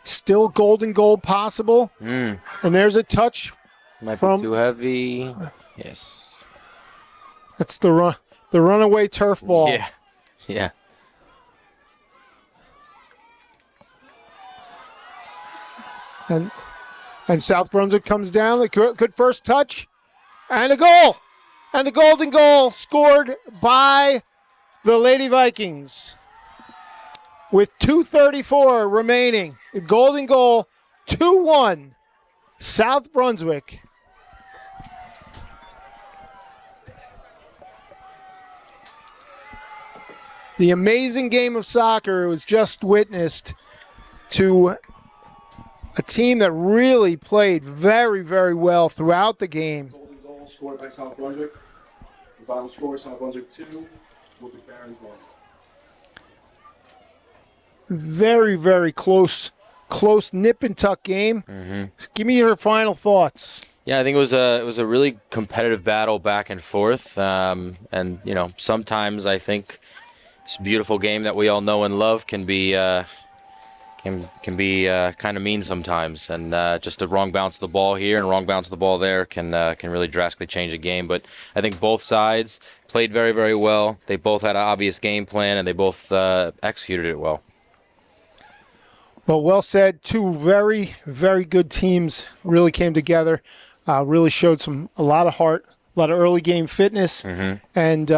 Still golden goal possible. And there's a touch. Might From- be too heavy. Yes. That's the runaway turf ball. Yeah. Yeah. And South Brunswick comes down. A good first touch. And a goal. And the golden goal scored by the Lady Vikings. With 2:34 remaining. The golden goal, 2-1. South Brunswick. The amazing game of soccer was just witnessed to a team that really played very, very well throughout the game. goals scored by South Brunswick. The final score, South Brunswick 2, Woodbridge Barons 1. Very, very close nip and tuck game. Give me your final thoughts. Yeah, I think it was a really competitive battle back and forth, and sometimes I think this beautiful game that we all know and love can be kind of mean sometimes, and just a wrong bounce of the ball here and a wrong bounce of the ball there can really drastically change a game. But I think both sides played very, very well. They both had an obvious game plan, and they both executed it well. Well said. Two very, very good teams really came together. Really showed a lot of heart, a lot of early game fitness, and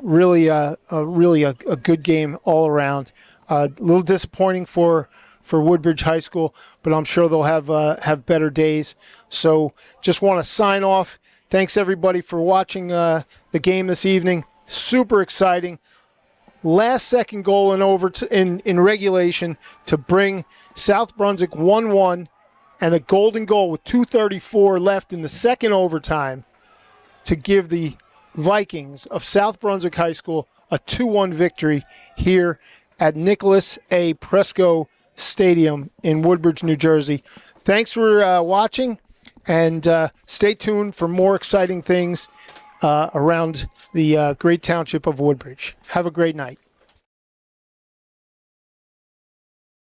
really a good game all around. A little disappointing for Woodbridge High School, but I'm sure they'll have better days. So just want to sign off. Thanks everybody for watching the game this evening. Super exciting. Last second goal in regulation to bring South Brunswick 1-1, and a golden goal with 2:34 left in the second overtime to give the Vikings of South Brunswick High School a 2-1 victory here at Nicholas A. Presco Stadium in Woodbridge, New Jersey. Thanks for watching, and stay tuned for more exciting things around the great township of Woodbridge. Have a great night.